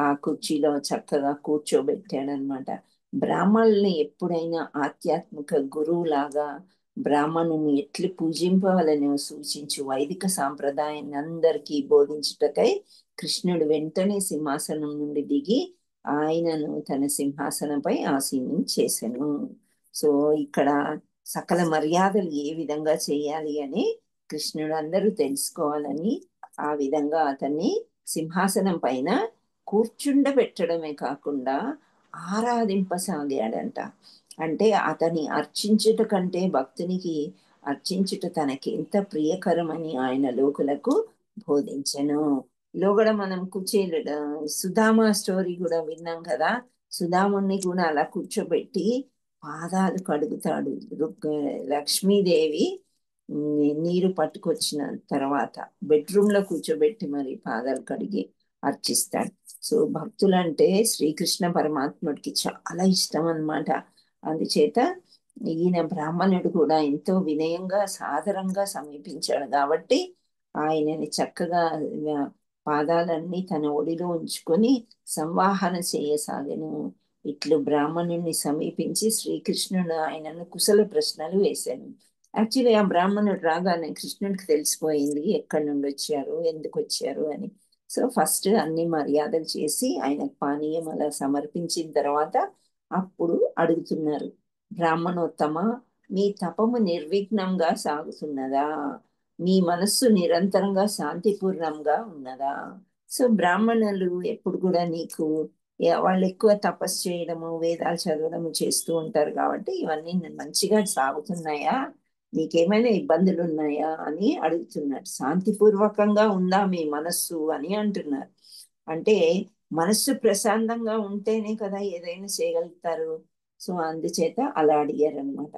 ఆ కుర్చీలో చక్కగా కూర్చోబెట్టాడనమాట. బ్రాహ్మణుల్ని ఎప్పుడైనా ఆధ్యాత్మిక గురువులాగా బ్రాహ్మణుని ఎట్లు పూజింపవలని సూచించు వైదిక సాంప్రదాయాన్ని అందరికీ బోధించుటకై కృష్ణుడు వెంటనే సింహాసనం నుండి దిగి ఆయనను తన సింహాసనంపై ఆసీనం చేసెను. సో ఇక్కడ సకల మర్యాదలు ఏ విధంగా చేయాలి అని కృష్ణుడు అందరూ తెలుసుకోవాలని ఆ విధంగా అతన్ని సింహాసనం పైన కూర్చుండబెట్టడమే కాకుండా ఆరాధింపసాగాడంట. అంటే అతని అర్చించుట కంటే భక్తునికి అర్చించుట తనకి ఎంత ప్రియకరమని ఆయన లోకులకు బోధించెను. లోగడ మనం కుచేలుడు సుధామ స్టోరీ కూడా విన్నాం కదా. సుధాముని కూడా అలా కూర్చోబెట్టి పాదాలు కడుగుతాడు. లక్ష్మీదేవి నీరు పట్టుకొచ్చిన తర్వాత బెడ్రూమ్ లో కూర్చోబెట్టి మరి పాదాలు కడిగి అర్చిస్తాడు. సో భక్తులంటే శ్రీకృష్ణ పరమాత్ముడికి చాలా ఇష్టం అన్నమాట. అందుచేత ఈయన బ్రాహ్మణుడు కూడా ఎంతో వినయంగా సాదరంగా సమీపించాడు కాబట్టి ఆయనని చక్కగా పాదాలన్నీ తన ఒడిలో ఉంచుకొని సంవాహన చేయసాగను. ఇట్లు బ్రాహ్మణుడిని సమీపించి శ్రీకృష్ణుడు ఆయనను కుశల ప్రశ్నలు వేశాను. యాక్చువల్లీ ఆ బ్రాహ్మణుడు రాగానే కృష్ణుడికి తెలిసిపోయింది ఎక్కడి నుండి వచ్చారు, ఎందుకు వచ్చారు అని. సో ఫస్ట్ అన్ని మర్యాదలు చేసి ఆయనకు పానీయం అలా సమర్పించిన తర్వాత అప్పుడు అడుగుతున్నారు, బ్రాహ్మణోత్తమ, మీ తపము నిర్విఘ్నంగా సాగుతున్నదా? మీ మనస్సు నిరంతరంగా శాంతిపూర్ణంగా ఉన్నదా? సో బ్రాహ్మణులు ఎప్పుడు కూడా నీకు వాళ్ళు ఎక్కువ తపస్సు చేయడము, వేదాలు చదవడము చేస్తూ ఉంటారు కాబట్టి ఇవన్నీ మంచిగా సాగుతున్నాయా, నీకేమైనా ఇబ్బందులు ఉన్నాయా అని అడుగుతున్నాడు. శాంతిపూర్వకంగా ఉందా మీ మనస్సు అని అంటున్నారు. అంటే మనస్సు ప్రశాంతంగా ఉంటేనే కదా ఏదైనా చేయగలుగుతారు. సో అందుచేత అలా అడిగారు అనమాట.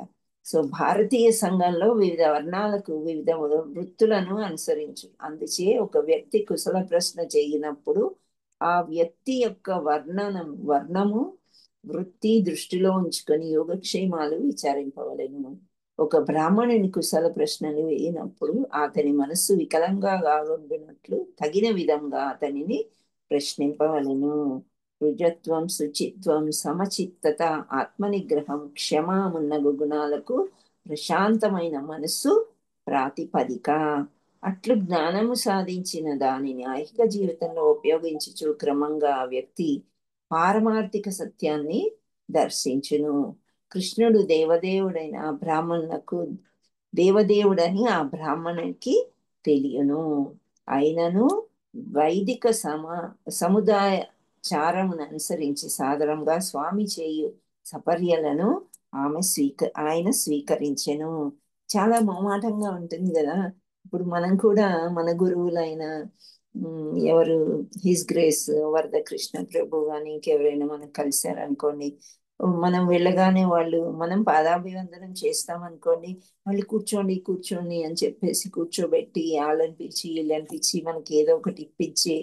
సో భారతీయ సంఘంలో వివిధ వర్ణాలకు వివిధ వృత్తులను అనుసరించు. అందుచే ఒక వ్యక్తి కుశల ప్రశ్న చేయనప్పుడు ఆ వ్యక్తి యొక్క వర్ణము వృత్తి దృష్టిలో ఉంచుకొని యోగక్షేమాలు విచారింపవలెను. ఒక బ్రాహ్మణుని కుశల ప్రశ్నలు వేయినప్పుడు అతని మనస్సు వికలంగా కాకుండానట్లు తగిన విధంగా అతనిని ప్రశ్నింపవలెను. రుజత్వం, శుచిత్వం, సమచిత్తత, ఆత్మనిగ్రహం, క్షమ మున్నగు గుణాలకు ప్రశాంతమైన మనస్సు ప్రాతిపదిక. అట్లు జ్ఞానము సాధించిన దానిని ఐహిక జీవితంలో ఉపయోగించుచు క్రమంగా ఆ వ్యక్తి పారమార్థిక సత్యాన్ని దర్శించును. కృష్ణుడు దేవదేవుడైన ఆ బ్రాహ్మణులకు దేవదేవుడని ఆ బ్రాహ్మణునికి తెలియను. అయినను వైదిక సముదాయ చారమును అనుసరించి సాదరంగా స్వామి చేయు సపర్యలను ఆయన స్వీకరించెను. చాలా మొహమాటంగా ఉంటుంది కదా. ఇప్పుడు మనం కూడా మన గురువులైన ఎవరు హిస్ గ్రేస్ వరదకృష్ణ ప్రభు కానీ ఇంకెవరైనా మనం కలిశారనుకోండి, మనం వెళ్ళగానే వాళ్ళు మనం పాదాభివందనం చేస్తామనుకోండి, వాళ్ళు కూర్చోండి కూర్చోండి అని చెప్పేసి కూర్చోబెట్టి వాళ్ళని పిలిచి వీళ్ళని పిలిచి మనకి ఏదో ఒకటి ఇప్పించి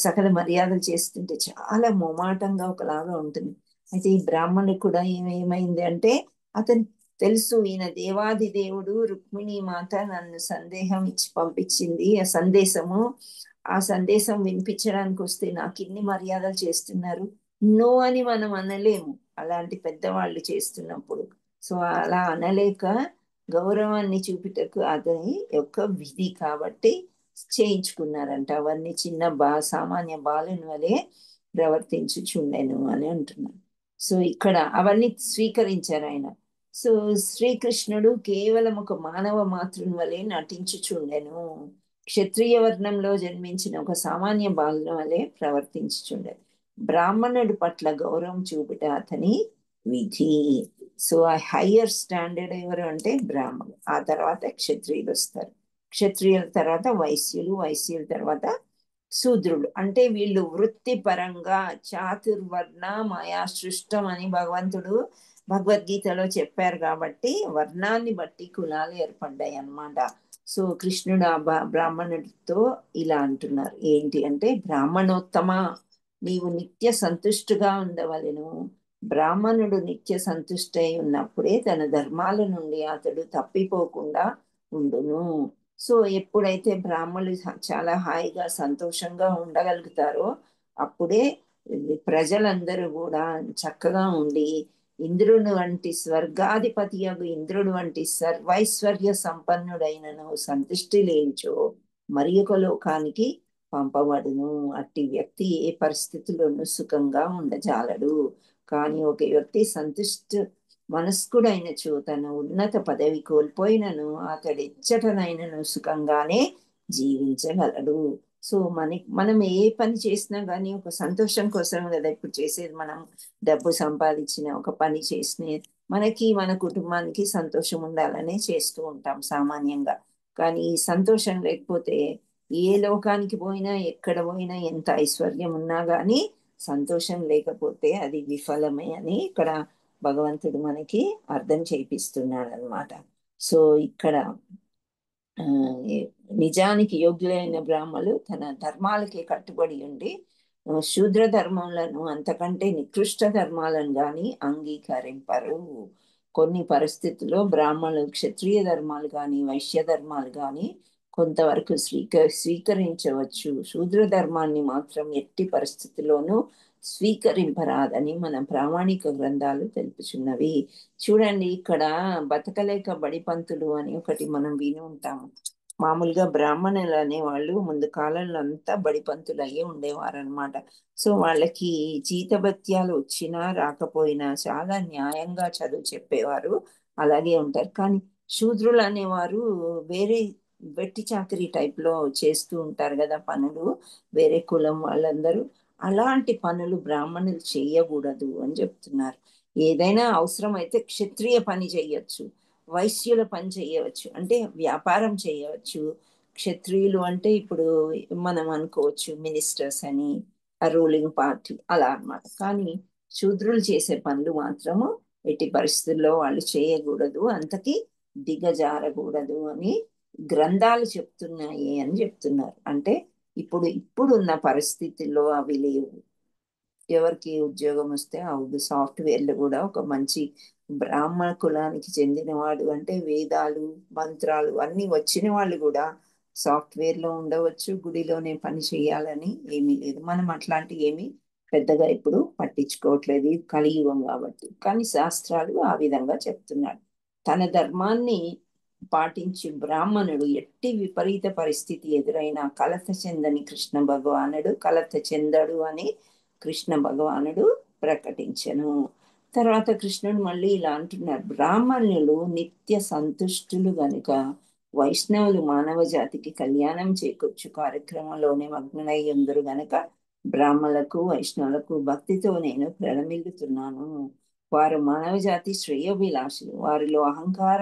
సకల మర్యాదలు చేస్తుంటే చాలా మొమాటంగా ఒకలాగా ఉంటుంది. అయితే ఈ బ్రాహ్మణుడు కూడా ఏమైంది అంటే అతను తెలుసు ఈయన దేవాది దేవుడు, రుక్మిణి మాత నన్ను సందేహం ఇచ్చి పంపించింది ఆ సందేశం వినిపించడానికి వస్తే నాకు ఇన్ని మర్యాదలు చేస్తున్నారు, నో అని మనం అనలేము అలాంటి పెద్దవాళ్ళు చేస్తున్నప్పుడు. సో అలా అనలేక గౌరవాన్ని చూపిటకు అతని యొక్క విధి కాబట్టి చేయించుకున్నారంట. అవన్నీ సామాన్య బాలుని వలె ప్రవర్తించుచుండెను అని అంటున్నారు. సో ఇక్కడ అవన్నీ స్వీకరించారు ఆయన. సో శ్రీకృష్ణుడు కేవలం ఒక మానవ మాతృని వలె నటించుచుండెను. క్షత్రియ వర్ణంలో జన్మించిన ఒక సామాన్య బాలుని వలె ప్రవర్తించుచుండెను. బ్రాహ్మణుడి పట్ల గౌరవం చూపుట అతని విధి. సో ఆ హయ్యర్ స్టాండర్డ్ ఎవరు అంటే బ్రాహ్మణులు, ఆ తర్వాత క్షత్రియులు వస్తారు, క్షత్రియుల తర్వాత వైశ్యుల తర్వాత శూద్రులు. అంటే వీళ్ళు వృత్తిపరంగా చాతుర్వర్ణ మాయా సృష్టం అని భగవంతుడు భగవద్గీతలో చెప్పారు కాబట్టి వర్ణాన్ని బట్టి కులాలు ఏర్పడ్డాయి అన్నమాట. సో కృష్ణుడు ఆ బ్రాహ్మణుడితో ఇలా అంటున్నారు ఏంటి అంటే, బ్రాహ్మణోత్తమ, నీవు నిత్య సంతుష్టుగా ఉండవలెను. బ్రాహ్మణుడు నిత్య సంతుష్టై ఉన్నప్పుడే తన ధర్మాల నుండి అతడు తప్పిపోకుండా ఉండును. సో ఎప్పుడైతే బ్రాహ్మణులు చాలా హాయిగా సంతోషంగా ఉండగలుగుతారో అప్పుడే ప్రజలందరూ కూడా చక్కగా ఉండి ఇంద్రుని వంటి స్వర్గాధిపతి ఇంద్రుడు వంటి సర్వైశ్వర్య సంపన్నుడైనను సంతుష్టి లేనిచో మరి ఒక లోకానికి పంపబడును. అట్టి వ్యక్తి ఏ పరిస్థితుల్లోనూ సుఖంగా ఉండజాలడు. కానీ ఒక వ్యక్తి మనస్కుడైనచో తన ఉన్నత పదవి కోల్పోయినను అతడు ఎచ్చటనైనను సుఖంగానే జీవించగలడు. సో మనం ఏ పని చేసినా కానీ ఒక సంతోషం కోసం కదా ఇప్పుడు చేసేది. మనం డబ్బు సంపాదించిన ఒక పని చేసిన మనకి మన కుటుంబానికి సంతోషం ఉండాలనే చేస్తూ ఉంటాం సామాన్యంగా. కానీ ఈ సంతోషం లేకపోతే ఏ లోకానికి పోయినా ఎక్కడ పోయినా ఎంత ఐశ్వర్యం ఉన్నా గానీ సంతోషం లేకపోతే అది విఫలమే అని ఇక్కడ భగవంతుడు మనకి అర్థం చేపిస్తున్నాడు అనమాట. సో ఇక్కడ ఆ, నిజానికి యోగ్యులైన బ్రాహ్మలు తన ధర్మాలకి కట్టుబడి ఉండి శూద్ర ధర్మములను అంతకంటే నికృష్ట ధర్మాలను గాని అంగీకరింపరు. కొన్ని పరిస్థితుల్లో బ్రాహ్మణులు క్షత్రియ ధర్మాలు కానీ వైశ్య ధర్మాలు కానీ కొంతవరకు స్వీకరించవచ్చు. శూద్ర ధర్మాన్ని మాత్రం ఎట్టి పరిస్థితుల్లోనూ స్వీకరింపరాదని మన ప్రామాణిక గ్రంథాలు తెలుపుచున్నవి. చూడండి, ఇక్కడ బతకలేక బడిపంతులు అని ఒకటి మనం విని ఉంటాము. మామూలుగా బ్రాహ్మణులు అనేవాళ్ళు ముందు కాలంలో అంతా బడిపంతులు అయ్యే ఉండేవారు అనమాట. సో వాళ్ళకి జీతభత్యాలు వచ్చినా రాకపోయినా చాలా న్యాయంగా చదువు చెప్పేవారు, అలాగే ఉంటారు. కానీ శూద్రులు అనేవారు వేరే వెట్టి చాకరీ టైప్ లో చేస్తూ ఉంటారు కదా పనులు, వేరే కులం వాళ్ళందరూ. అలాంటి పనులు బ్రాహ్మణులు చేయకూడదు అని చెప్తున్నారు. ఏదైనా అవసరం అయితే క్షత్రియ పని చేయొచ్చు, వైశ్యుల పని చేయవచ్చు, అంటే వ్యాపారం చేయవచ్చు. క్షత్రియులు అంటే ఇప్పుడు మనం అనుకోవచ్చు మినిస్టర్స్ అని, రూలింగ్ పార్టీ అలా అన్నమాట. కానీ శూద్రులు చేసే పనులు మాత్రము ఎట్టి పరిస్థితుల్లో వాళ్ళు చేయకూడదు, అంతకి దిగజారకూడదు అని గ్రంథాలు చెప్తున్నాయి అని చెప్తున్నారు. అంటే ఇప్పుడున్న పరిస్థితుల్లో అవి లేవు. ఎవరికి ఉద్యోగం వస్తే ఆ సాఫ్ట్వేర్లు కూడా ఒక మంచి బ్రాహ్మణ కులానికి చెందినవాడు అంటే వేదాలు మంత్రాలు అన్ని వచ్చిన వాళ్ళు కూడా సాఫ్ట్వేర్ లో ఉండవచ్చు, గుడిలోనే పని చేయాలని ఏమీ లేదు. మనం అట్లాంటి ఏమీ పెద్దగా ఇప్పుడు పట్టించుకోవట్లేదు, ఇది కలియుగం కాబట్టి. కానీ శాస్త్రాలు ఆ విధంగా చెప్తున్నాడు. తన ధర్మాన్ని పాటించి బ్రాహ్మణుడు ఎట్టి విపరీత పరిస్థితి ఎదురైనా కలత చెందని కృష్ణ భగవానుడు కలత చెందడు అని కృష్ణ భగవానుడు ప్రకటించెను. తర్వాత కృష్ణుడు మళ్ళీ ఇలా అంటున్నారు, బ్రాహ్మణులు నిత్య సంతుష్టులు గనుక వైష్ణవులు మానవ జాతికి కళ్యాణం చేకూర్చు కార్యక్రమంలోనే మగ్నులై ఉందరు గనక బ్రాహ్మణులకు వైష్ణవులకు భక్తితో నేను ప్రణమిల్లుతున్నాను. వారు మానవ జాతి శ్రేయోభిలాషులు, వారిలో అహంకార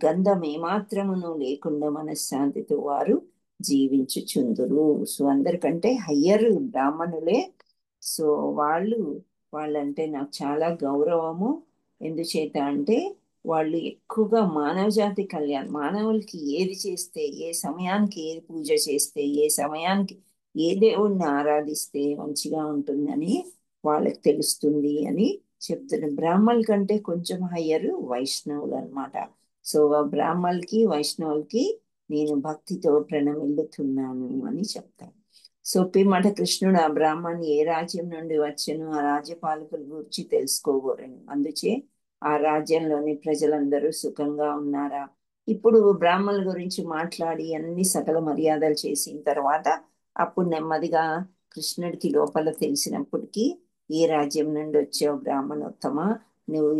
గంధం ఏమాత్రమును లేకుండా మనశ్శాంతితో వారు జీవించుచుందురు. సో అందరికంటే హయ్యర్ బ్రాహ్మణులే. సో వాళ్ళంటే నాకు చాలా గౌరవము. ఎందుచేత అంటే వాళ్ళు ఎక్కువగా మానవ జాతి కళ్యాణం, మానవులకి ఏది చేస్తే, ఏ సమయానికి ఏది పూజ చేస్తే, ఏ సమయానికి ఏ దేవుణ్ణి ఆరాధిస్తే మంచిగా ఉంటుందని వాళ్ళకి తెలుస్తుంది అని చెప్తున్నారు. బ్రాహ్మణుల కంటే కొంచెం హయ్యర్ వైష్ణవులు అనమాట. సో బ్రాహ్మణులకి వైష్ణవులకి నేను భక్తితో ప్రణమిల్లుతున్నాను అని చెప్తాను. సో పిమ్మట కృష్ణుడు ఆ బ్రాహ్మణ్ ఏ రాజ్యం నుండి వచ్చెను, ఆ రాజ్యపాలకుల గురించి తెలుసుకోగోరను. అందుచే ఆ రాజ్యంలోని ప్రజలందరూ సుఖంగా ఉన్నారా. ఇప్పుడు బ్రాహ్మణుల గురించి మాట్లాడి అన్ని సకల మర్యాదలు చేసిన తర్వాత అప్పుడు నెమ్మదిగా కృష్ణుడికి లోపల తెలిసినప్పటికీ, ఏ రాజ్యం నుండి వచ్చావు బ్రాహ్మణోత్తమ, నువ్వు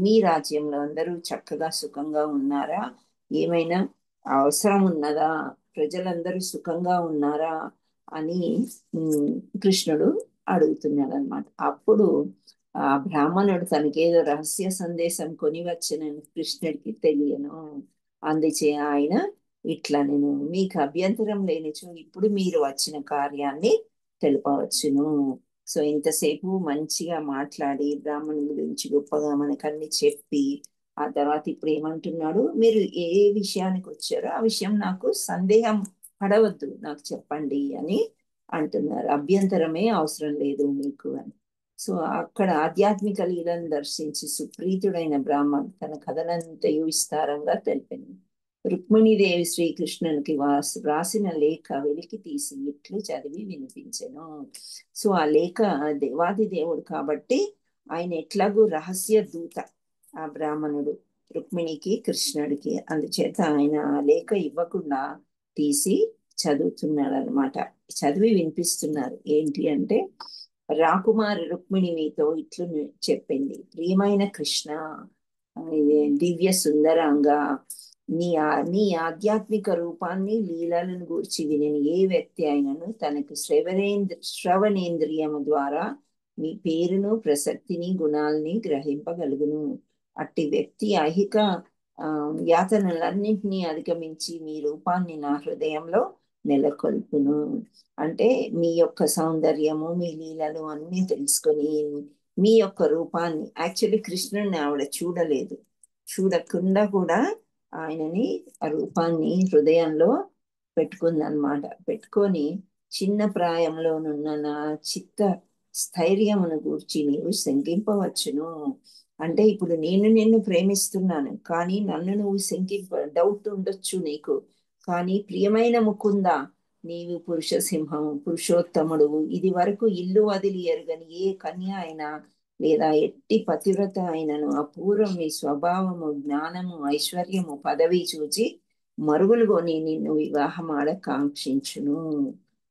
మీ రాజ్యంలో అందరూ చక్కగా సుఖంగా ఉన్నారా, ఏమైనా అవసరం ఉన్నదా, ప్రజలందరూ సుఖంగా ఉన్నారా అని కృష్ణుడు అడుగుతున్నాడు అనమాట. అప్పుడు ఆ బ్రాహ్మణుడు తనకేదో రహస్య సందేశం కొని వచ్చినని కృష్ణుడికి తెలియను. అందుచే ఆయన ఇట్లా, నేను మీకు అభ్యంతరం లేనిచో ఇప్పుడు మీరు వచ్చిన కార్యాన్ని తెలుపవచ్చును. సో ఇంతసేపు మంచిగా మాట్లాడి బ్రాహ్మణుల గురించి గొప్పగా మనకన్ని చెప్పి ఆ తర్వాత ఇప్పుడు ఏమంటున్నాడు, మీరు ఏ విషయానికి వచ్చారో ఆ విషయం నాకు సందేహం పడవద్దు, నాకు చెప్పండి అని అంటున్నారు. అభ్యంతరమే అవసరం లేదు మీకు అని. సో అక్కడ ఆధ్యాత్మిక లీలను దర్శించి సుప్రీతుడైన బ్రాహ్మణ్ తన కథనంతయు విస్తారంగా తెలిపింది. రుక్మిణీదేవి శ్రీకృష్ణునికి రాసిన లేఖ వెలికి తీసి ఇట్లు చదివి వినిపించెను. సో ఆ లేఖ దేవాది దేవుడు కాబట్టి ఆయన ఎట్లాగూ రహస్య దూత ఆ బ్రాహ్మణుడు రుక్మిణికి కృష్ణుడికి, అందుచేత ఆయన ఆ లేఖ ఇవ్వకుండా తీసి చదువుతున్నాడు అనమాట. చదివి వినిపిస్తున్నారు. ఏంటి అంటే, రాకుమారి రుక్మిణి మీతో ఇట్లు చెప్పింది, ప్రియమైన కృష్ణ, దివ్య సుందరంగా నీ ఆధ్యాత్మిక రూపాన్ని లీలలను గూర్చి విని ఏ వ్యక్తి అయినను తనకు శ్రవణేంద్రియము ద్వారా మీ పేరును ప్రసక్తిని గుణాలని గ్రహింపగలుగును. అట్టి వ్యక్తి ఐహిక యాతనలన్నింటినీ అధిగమించి మీ రూపాన్ని నా హృదయంలో నెలకొల్పును. అంటే మీ యొక్క సౌందర్యము, మీ లీలలు అన్నీ తెలుసుకొని మీ యొక్క రూపాన్ని, యాక్చువల్లీ కృష్ణుడిని ఆవిడ చూడలేదు, చూడకుండా కూడా ఆయనని ఆ రూపాన్ని హృదయంలో పెట్టుకుందన్నమాట. పెట్టుకొని చిన్న ప్రాయంలోనున్న నా చిత్త స్థైర్యమును గూర్చి నీవు శంకింపవచ్చును. అంటే ఇప్పుడు నేను నిన్ను ప్రేమిస్తున్నాను, కానీ నన్ను నువ్వు డౌట్ ఉండొచ్చు నీకు. కానీ ప్రియమైన ముకుంద, నీవు పురుష సింహము, పురుషోత్తముడు, ఇది వరకు ఇల్లు వదిలి ఎరుగని ఏ కన్య అయినా లేదా ఎట్టి పతివ్రత అయినను అపూర్వం నీ స్వభావము, జ్ఞానము, ఐశ్వర్యము, పదవి చూచి మరుగులుగొని నిన్ను వివాహమాడ కాంక్షించును.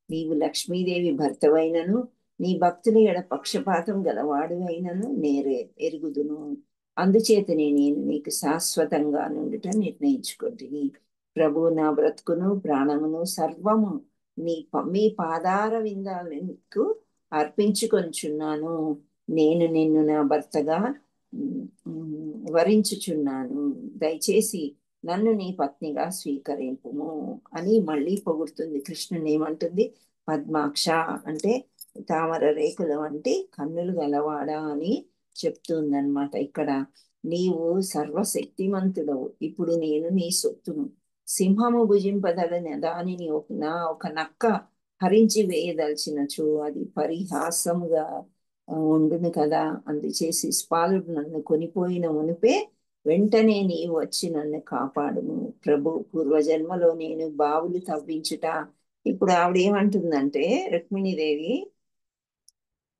నీవు లక్ష్మీదేవి భర్తవైనను, నీ భక్తుల ఎడ పక్షపాతం గలవాడు అయినను నేరే ఎరుగుదును. అందుచేతనే నేను నీకు శాశ్వతంగా నుండుట నిర్ణయించుకుంటుని. ప్రభు, నా బ్రతుకును ప్రాణమును సర్వము మీ పాదార విందాలకు అర్పించుకొంచున్నాను. నేను నిన్ను నా భర్తగా వరించుచున్నాను. దయచేసి నన్ను నీ పత్నిగా స్వీకరింపుము అని మళ్ళీ పొగుడుతుంది. కృష్ణుని ఏమంటుంది? పద్మాక్ష అంటే తామర రేకుల వంటి కన్నులు గలవాడా అని చెప్తుందన్నమాట. ఇక్కడ నీవు సర్వశక్తిమంతుడవు, ఇప్పుడు నేను నీ సొత్తును. సింహము భుజింపదలని దానిని ఒక నక్క హరించి వేయదలిచినచు అది పరిహాసముగా ఉండును కదా. అందుచేసి శిశుపాలుడు నన్ను కొనిపోయిన మునిపే వెంటనే నీవు వచ్చి నన్ను కాపాడుము. ప్రభు, పూర్వజన్మలో నేను బావులు తవ్వించుట. ఇప్పుడు ఆవిడ ఏమంటుందంటే, రుక్మిణీదేవి,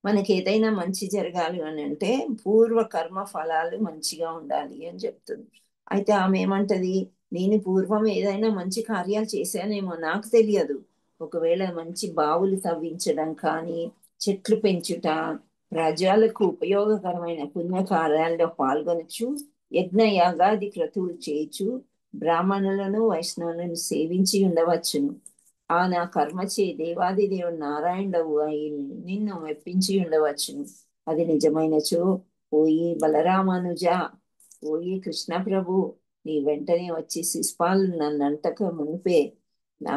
మనకి ఏదైనా మంచి జరగాలి అని అంటే పూర్వ కర్మ ఫలాలు మంచిగా ఉండాలి అని చెప్తుంది. అయితే ఆమె ఏమంటది, నేను పూర్వం ఏదైనా మంచి కార్యాలు చేశానేమో నాకు తెలియదు. ఒకవేళ మంచి బావులు తవ్వించడం కానీ, చెట్లు పెంచుట, ప్రజలకు ఉపయోగకరమైన పుణ్యకార్యాల్లో పాల్గొనచ్చు, యజ్ఞ యాగాది క్రతువులు చేయొచ్చు, బ్రాహ్మణులను వైష్ణవులను సేవించి ఉండవచ్చును. ఆ నా కర్మచే దేవాది దేవుడు నారాయణుడవు అయి నిన్ను మెప్పించి ఉండవచ్చును. అది నిజమైనచో పోయి బలరామానుజ, పోయి కృష్ణ ప్రభు, నీ వెంటనే వచ్చి శిశుపాలు నన్ను అంటక మునిపే నా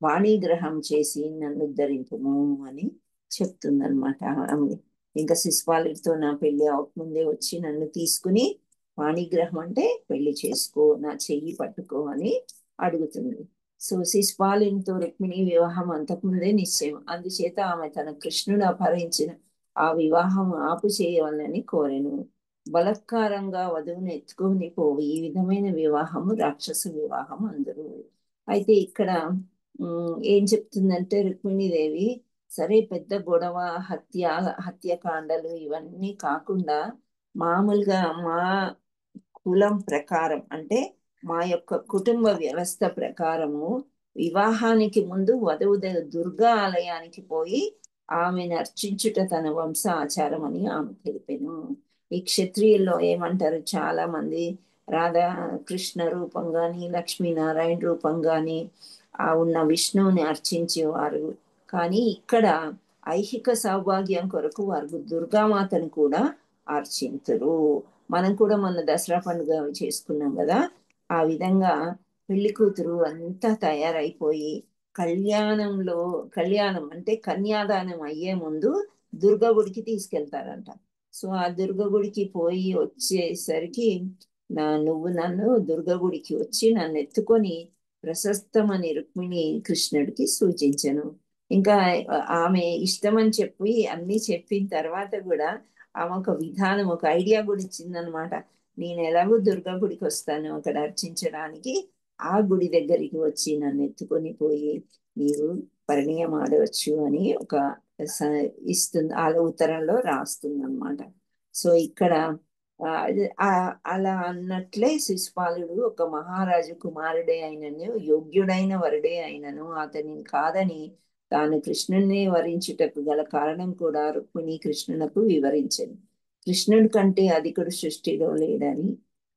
వాణిగ్రహం చేసి నన్ను ఉద్ధరింపుము అని చెప్తుందనమాట. ఇంకా శిశుపాలుడితో నా పెళ్లి అవకముందే వచ్చి నన్ను తీసుకుని వాణిగ్రహం అంటే పెళ్లి చేసుకో, నా చెయ్యి పట్టుకో అని అడుగుతుంది. సో శిశుపాలునితో రుక్మిణి వివాహం అంతకుముందే నిశ్చయం. అందుచేత ఆమె తన కృష్ణుడు అపహరించిన ఆ వివాహం ఆపు చేయవాలని కోరెను. బలత్కారంగా వధువును ఎత్తుకొని పోవు ఈ విధమైన వివాహము రాక్షస వివాహం అందరూ. అయితే ఇక్కడ ఏం చెప్తుందంటే రుక్మిణీదేవి, సరే పెద్ద గొడవ, హత్యకాండలు ఇవన్నీ కాకుండా మామూలుగా మా కులం ప్రకారం, అంటే మా యొక్క కుటుంబ వ్యవస్థ ప్రకారము వివాహానికి ముందు వధువు దుర్గా ఆలయానికి పోయి ఆమెను అర్చించుట తన వంశ ఆచారం అని ఆమె తెలిపాను. ఈ క్షత్రియుల్లో ఏమంటారు, చాలా మంది రాధా కృష్ణ రూపం గాని, లక్ష్మీనారాయణ రూపం గాని ఉన్న విష్ణువుని అర్చించేవారు. కానీ ఇక్కడ ఐహిక సౌభాగ్యం కొరకు వారు దుర్గామాతను కూడా అర్చించరు. మనం కూడా మొన్న దసరా పండుగ చేసుకున్నాం కదా, ఆ విధంగా పెళ్లి కూతురు అంతా తయారైపోయి కళ్యాణం అంటే కన్యాదానం అయ్యే ముందు దుర్గ గుడికి తీసుకెళ్తారంట. సో ఆ దుర్గ గుడికి పోయి వచ్చేసరికి నువ్వు నన్ను దుర్గ గుడికి వచ్చి నన్ను ఎత్తుకొని ప్రశస్తమని రుక్మిణి కృష్ణుడికి సూచించను. ఇంకా ఆమె ఇష్టమని చెప్పి అన్ని చెప్పిన తర్వాత కూడా ఆమె ఒక విధానం, ఒక ఐడియా కూడా ఇచ్చిందనమాట. నేను ఎలాగో దుర్గా గుడికి వస్తాను అక్కడ అర్చించడానికి, ఆ గుడి దగ్గరికి వచ్చి నన్ను ఎత్తుకొని పోయి నీవు పరిణయం ఆడవచ్చు అని ఒక ఇస్తుంది, అలా ఉత్తరంలో రాస్తుంది అనమాట. సో ఇక్కడ అలా అన్నట్లే శిశుపాలుడు ఒక మహారాజు కుమారుడే అయినను, యోగ్యుడైన వరుడే అయినను అతనిని కాదని తాను కృష్ణుణ్ణి వరించుటకు గల కారణం కూడా రుక్మిణి కృష్ణునకు వివరించను. కృష్ణుడి కంటే అధికుడు సృష్టిలో లేడని,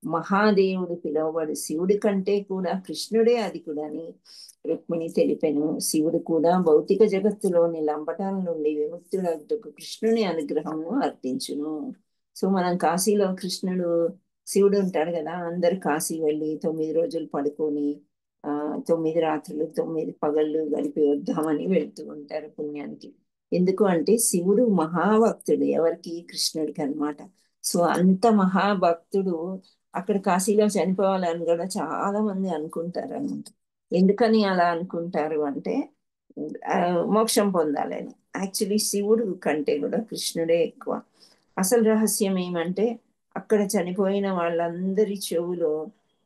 మహాదేవుడు పిలువబడు శివుడి కంటే కూడా కృష్ణుడే అధికుడని రుక్మిణి తెలిపెను. శివుడు కూడా భౌతిక జగత్తులోని లంబటాల నుండి విముక్తులకు కృష్ణుని అనుగ్రహము అర్థించును. సో మనం కాశీలో శివుడు ఉంటాడు కదా, అందరు కాశీ వెళ్ళి 9 రోజులు పడుకొని 9 రాత్రులు 9 పగళ్ళు గడిపి వద్దామని వెళ్తూ ఉంటారు పుణ్యానికి. ఎందుకు అంటే శివుడు మహాభక్తుడు ఎవరికి? కృష్ణుడికి అన్నమాట. సో అంత మహాభక్తుడు అక్కడ కాశీలో చనిపోవాలని కూడా చాలా మంది అనుకుంటారు అన్నమాట. ఎందుకని అలా అనుకుంటారు అంటే ఆ, మోక్షం పొందాలని. యాక్చువల్లీ శివుడు కంటే కూడా కృష్ణుడే ఎక్కువ. అసలు రహస్యం ఏమంటే అక్కడ చనిపోయిన వాళ్ళందరి చెవులో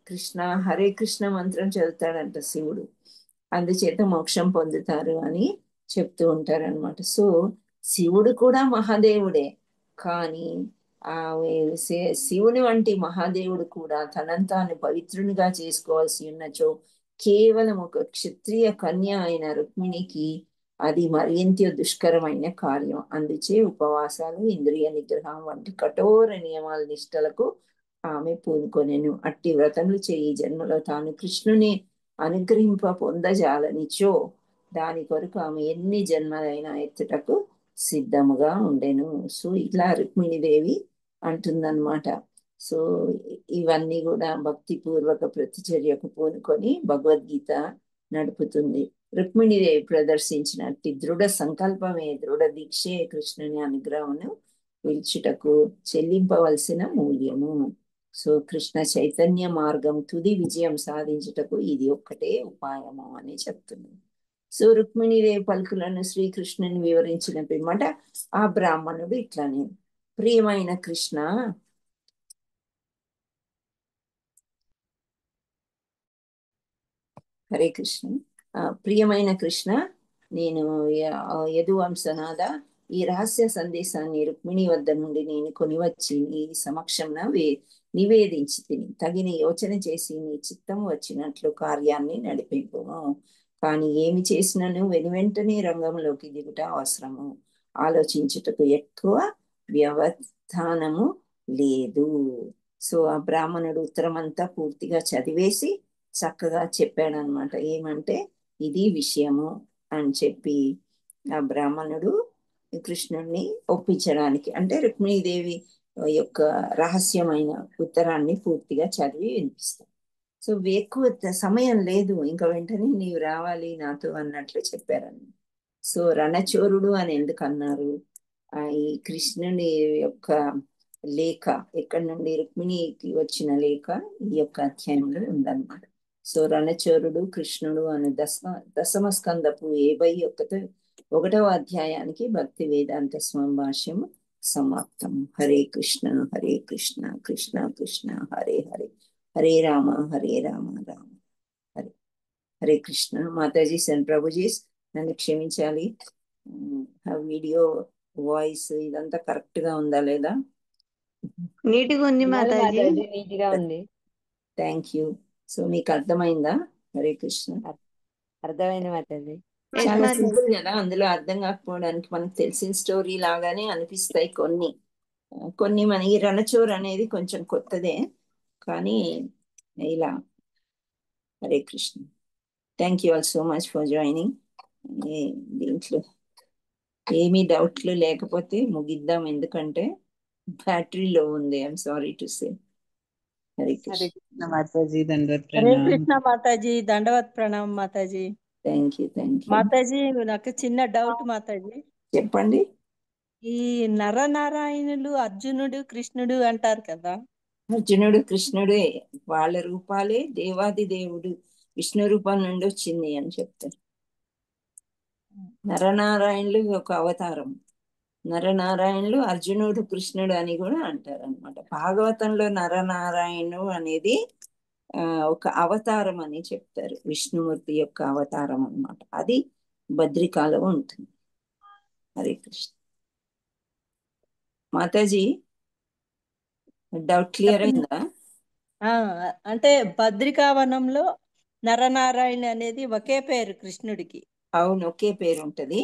కృష్ణ హరే కృష్ణ మంత్రం చదువుతాడంట శివుడు. అందుచేత మోక్షం పొందుతారు అని చెప్తూ ఉంటారు అనమాట. సో శివుడు కూడా మహాదేవుడే. కానీ ఆ శివుని వంటి మహాదేవుడు కూడా తనంతా తాను పవిత్రునిగా చేసుకోవాల్సి ఉన్నచో కేవలం ఒక క్షత్రియ కన్య అయిన రుక్మిణికి అది మరింత దుష్కరమైన కార్యం. అందుచే ఉపవాసాలు, ఇంద్రియ నిగ్రహం వంటి కఠోర నియమాల నిష్టలకు ఆమె పూనుకొనెను. అట్టి వ్రతములు చేయి జన్మలో తాను కృష్ణుని అనుగ్రహింప పొందజాలనిచో దాని కొరకు ఆమె ఎన్ని జన్మలైనా ఎత్తుటకు సిద్ధముగా ఉండెను. సో ఇట్లా రుక్మిణీదేవి అంటుందన్నమాట. సో ఇవన్నీ కూడా భక్తిపూర్వక ప్రతిచర్యకు పూనుకొని భగవద్గీత నడుపుతుంది. రుక్మిణీదేవి ప్రదర్శించినట్టి దృఢ సంకల్పమే, దృఢ దీక్షే కృష్ణుని అనుగ్రహమును పిలుచుటకు చెల్లింపవలసిన మూల్యము. సో కృష్ణ చైతన్య మార్గం తుది విజయం సాధించుటకు ఇది ఒక్కటే ఉపాయము అని చెప్తుంది. సో రుక్మిణీదేవి పలుకులను శ్రీకృష్ణుని వివరించిన పిమ్మట ఆ బ్రాహ్మణుడు ఇట్లానే, ప్రియమైన కృష్ణ, హరే కృష్ణ, ప్రియమైన కృష్ణ, నేను యదువంశనాథ, ఈ రహస్య సందేశాన్ని రుక్మిణి వద్ద నుండి నేను కొనివచ్చి నీ సమక్షంన నివేదించి తిని తగిన యోచన చేసి నీ చిత్తం వచ్చినట్లు కార్యాన్ని నడిపింపుము. కానీ ఏమి చేసినను వెనువెంటనే రంగంలోకి దిగుట అవసరము. ఆలోచించుటకు ఎక్కువ వ్యవధానము లేదు. సో ఆ బ్రాహ్మణుడు ఉత్తరమంతా పూర్తిగా చదివేసి చక్కగా చెప్పాడనమాట. ఏమంటే ఇది విషయము అని చెప్పి ఆ బ్రాహ్మణుడు కృష్ణుడిని ఒప్పించడానికి, అంటే రుక్మిణీదేవి యొక్క రహస్యమైన ఉత్తరాన్ని పూర్తిగా చదివి వినిపిస్తాడు. సో ఎక్కువ సమయం లేదు, ఇంకా వెంటనే నీవు రావాలి నాతో అన్నట్లు చెప్పారని. సో రణచోరుడు అని ఎందుకు అన్నారు? ఈ కృష్ణుని యొక్క లేఖ ఎక్కడి నుండి రుక్మిణికి వచ్చిన లేఖ ఈ యొక్క అధ్యాయంలో ఉందన్నమాట. సో రణచోరుడు కృష్ణుడు అనే దశమ స్కందపు 51వ అధ్యాయానికి భక్తి వేదాంత సంభాష్యము సమాప్తం. హరే కృష్ణ హరే కృష్ణ కృష్ణ కృష్ణ హరే హరే, హరే రామ హరే రామ రామ హరే హరే కృష్ణ. మాతాజీ అండ్ ప్రభుజీస్ నన్ను క్షమించాలి. వీడియో వాయిస్ ఇదంతా కరెక్ట్ గా ఉందా లేదా? నీట్గా ఉంది మాతాజీ. నీట్ గా ఉంది. Thank you. సో మీకు అర్థమైందా? హరే కృష్ణ. అర్థమైంది మాతాజీ. చాలా సింపుల్ కదా, అందులో అర్థం కాకపోవడానికి మనకు తెలిసిన స్టోరీ లాగానే అనిపిస్తాయి కొన్ని. మనకి రణచోర్ అనేది కొంచెం కొత్తదే, కానీ ఇలా. Hare Krishna. Thank you all so much for joining. దీంట్లో ఏమీ డౌట్లు లేకపోతే ముగిద్దాం, ఎందుకంటే బ్యాటరీ లో ఉంది. I'm sorry to say. Hare Krishna Mataji. దండవత్ హరే కృష్ణ మాతాజీ. దండవత్ ప్రణామం మాతాజీ. Thank you. మాతాజీ నాకు చిన్న డౌట్ మాతాజీ. చెప్పండి. ఈ నరనారాయణులు అర్జునుడు కృష్ణుడు అంటారు కదా, అర్జునుడు కృష్ణుడే, వాళ్ళ రూపాలే దేవాది దేవుడు విష్ణు రూపం నుండి వచ్చింది అని చెప్తారు. నరనారాయణులు ఒక అవతారం. నరనారాయణులు అర్జునుడు కృష్ణుడు అని కూడా అంటారు అనమాట. భాగవతంలో నరనారాయణుడు అనేది ఒక అవతారం అని చెప్తారు, విష్ణుమూర్తి యొక్క అవతారం అన్నమాట. అది బద్రికాలో ఉంటుంది. హరే కృష్ణ. మాతాజీ డౌట్ క్లియర్ అయిందా? అంటే బద్రికావనంలో నరనారాయణ అనేది ఒకే పేరు కృష్ణుడికి. అవును, ఒకే పేరు ఉంటది.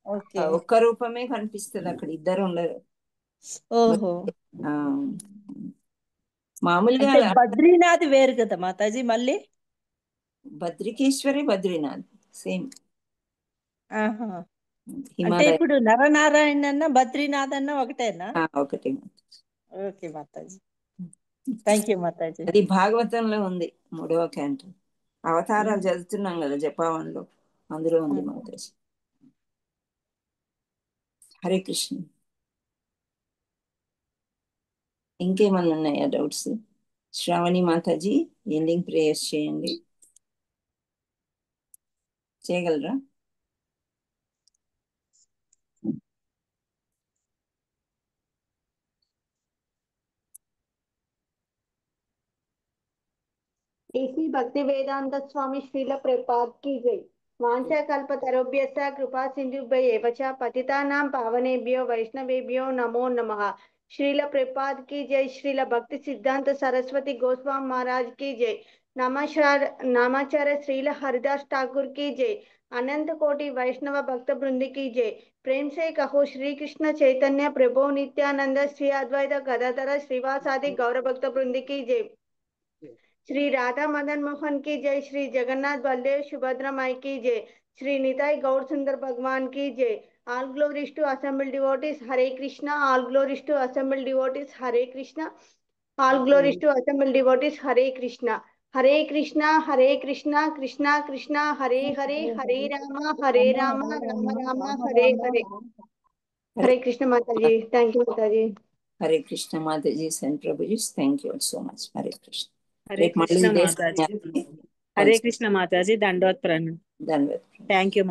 ఓకే. ఒక్క రూపమే కనిపిస్తుంది అక్కడ, ఇద్దరు ఉండరు. ఓహో. మామూలుగా బద్రీనాథ్ వేరు కదా మాతాజీ మళ్ళీ. బద్రికేశ్వరి బద్రీనాథ్ సేమ్. అంటే ఇప్పుడు నరనారాయణ అన్న బద్రీనాథ్ అన్న ఒకటేనా? ఒకటే. Okay Mataji. Thank you Mataji. అది భాగవతంలో ఉంది 3వ క్యాంటో. అవతారాలు చదువుతున్నాం కదా జపావన్లో, అందులో ఉంది మాతాజీ. హరే కృష్ణ. ఇంకేమన్నా ఉన్నాయా డౌట్స్? శ్రావణి మాతాజీ ఎండింగ్ ప్రేయర్స్ చేయండి. చేయగలరా? श्री भक्ति वेदांत स्वामी श्रील प्रपात की जय। वांछा कल्प तरुभ्यश्च कृपा सिंधुभ्य एव च पतितानां पावनेभ्यो वैष्णवेभ्यो नमो नमः। श्रील प्रपात की जय। श्रील भक्ति सिद्धांत सरस्वती गोस्वामी महाराज की जय। नामाचार्य श्रील हरिदास ठाकुर की जय। अनंत कोटि वैष्णव भक्त वृंद की जय। प्रेम से कहो श्री कृष्ण चैतन्य प्रभु नित्यानंद श्री अद्वैत गदाधर श्रीवासादि गौर भक्त वृंद की जय। श्री राधा मदन मोहन की जय। श्री जगन्नाथ बलदेव सुभद्रा माई की जय। श्री निताई गौर सुंदर भगवान की जय। All glories to assembled devotees. Hare Krishna. All glories to assembled devotees. Hare Krishna. All glories to assembled devotees. Hare Krishna. Hare Krishna. Hare Krishna. Krishna Krishna. Hare Hare. Hare Rama. Hare Rama. Rama Rama. Hare Hare. Hare Krishna Mataji. Thank you Mataji. Hare Krishna Mataji and Prabhuji, thank you so much. Hare Krishna. Hare రేపు మళ్ళీ కృష్ణ ఇదే మాతాజీ. సమయానికి హరే కృష్ణ మాతాజీ. దండవత్ ప్రణామం. ధన్యవాదాలు. Thank you.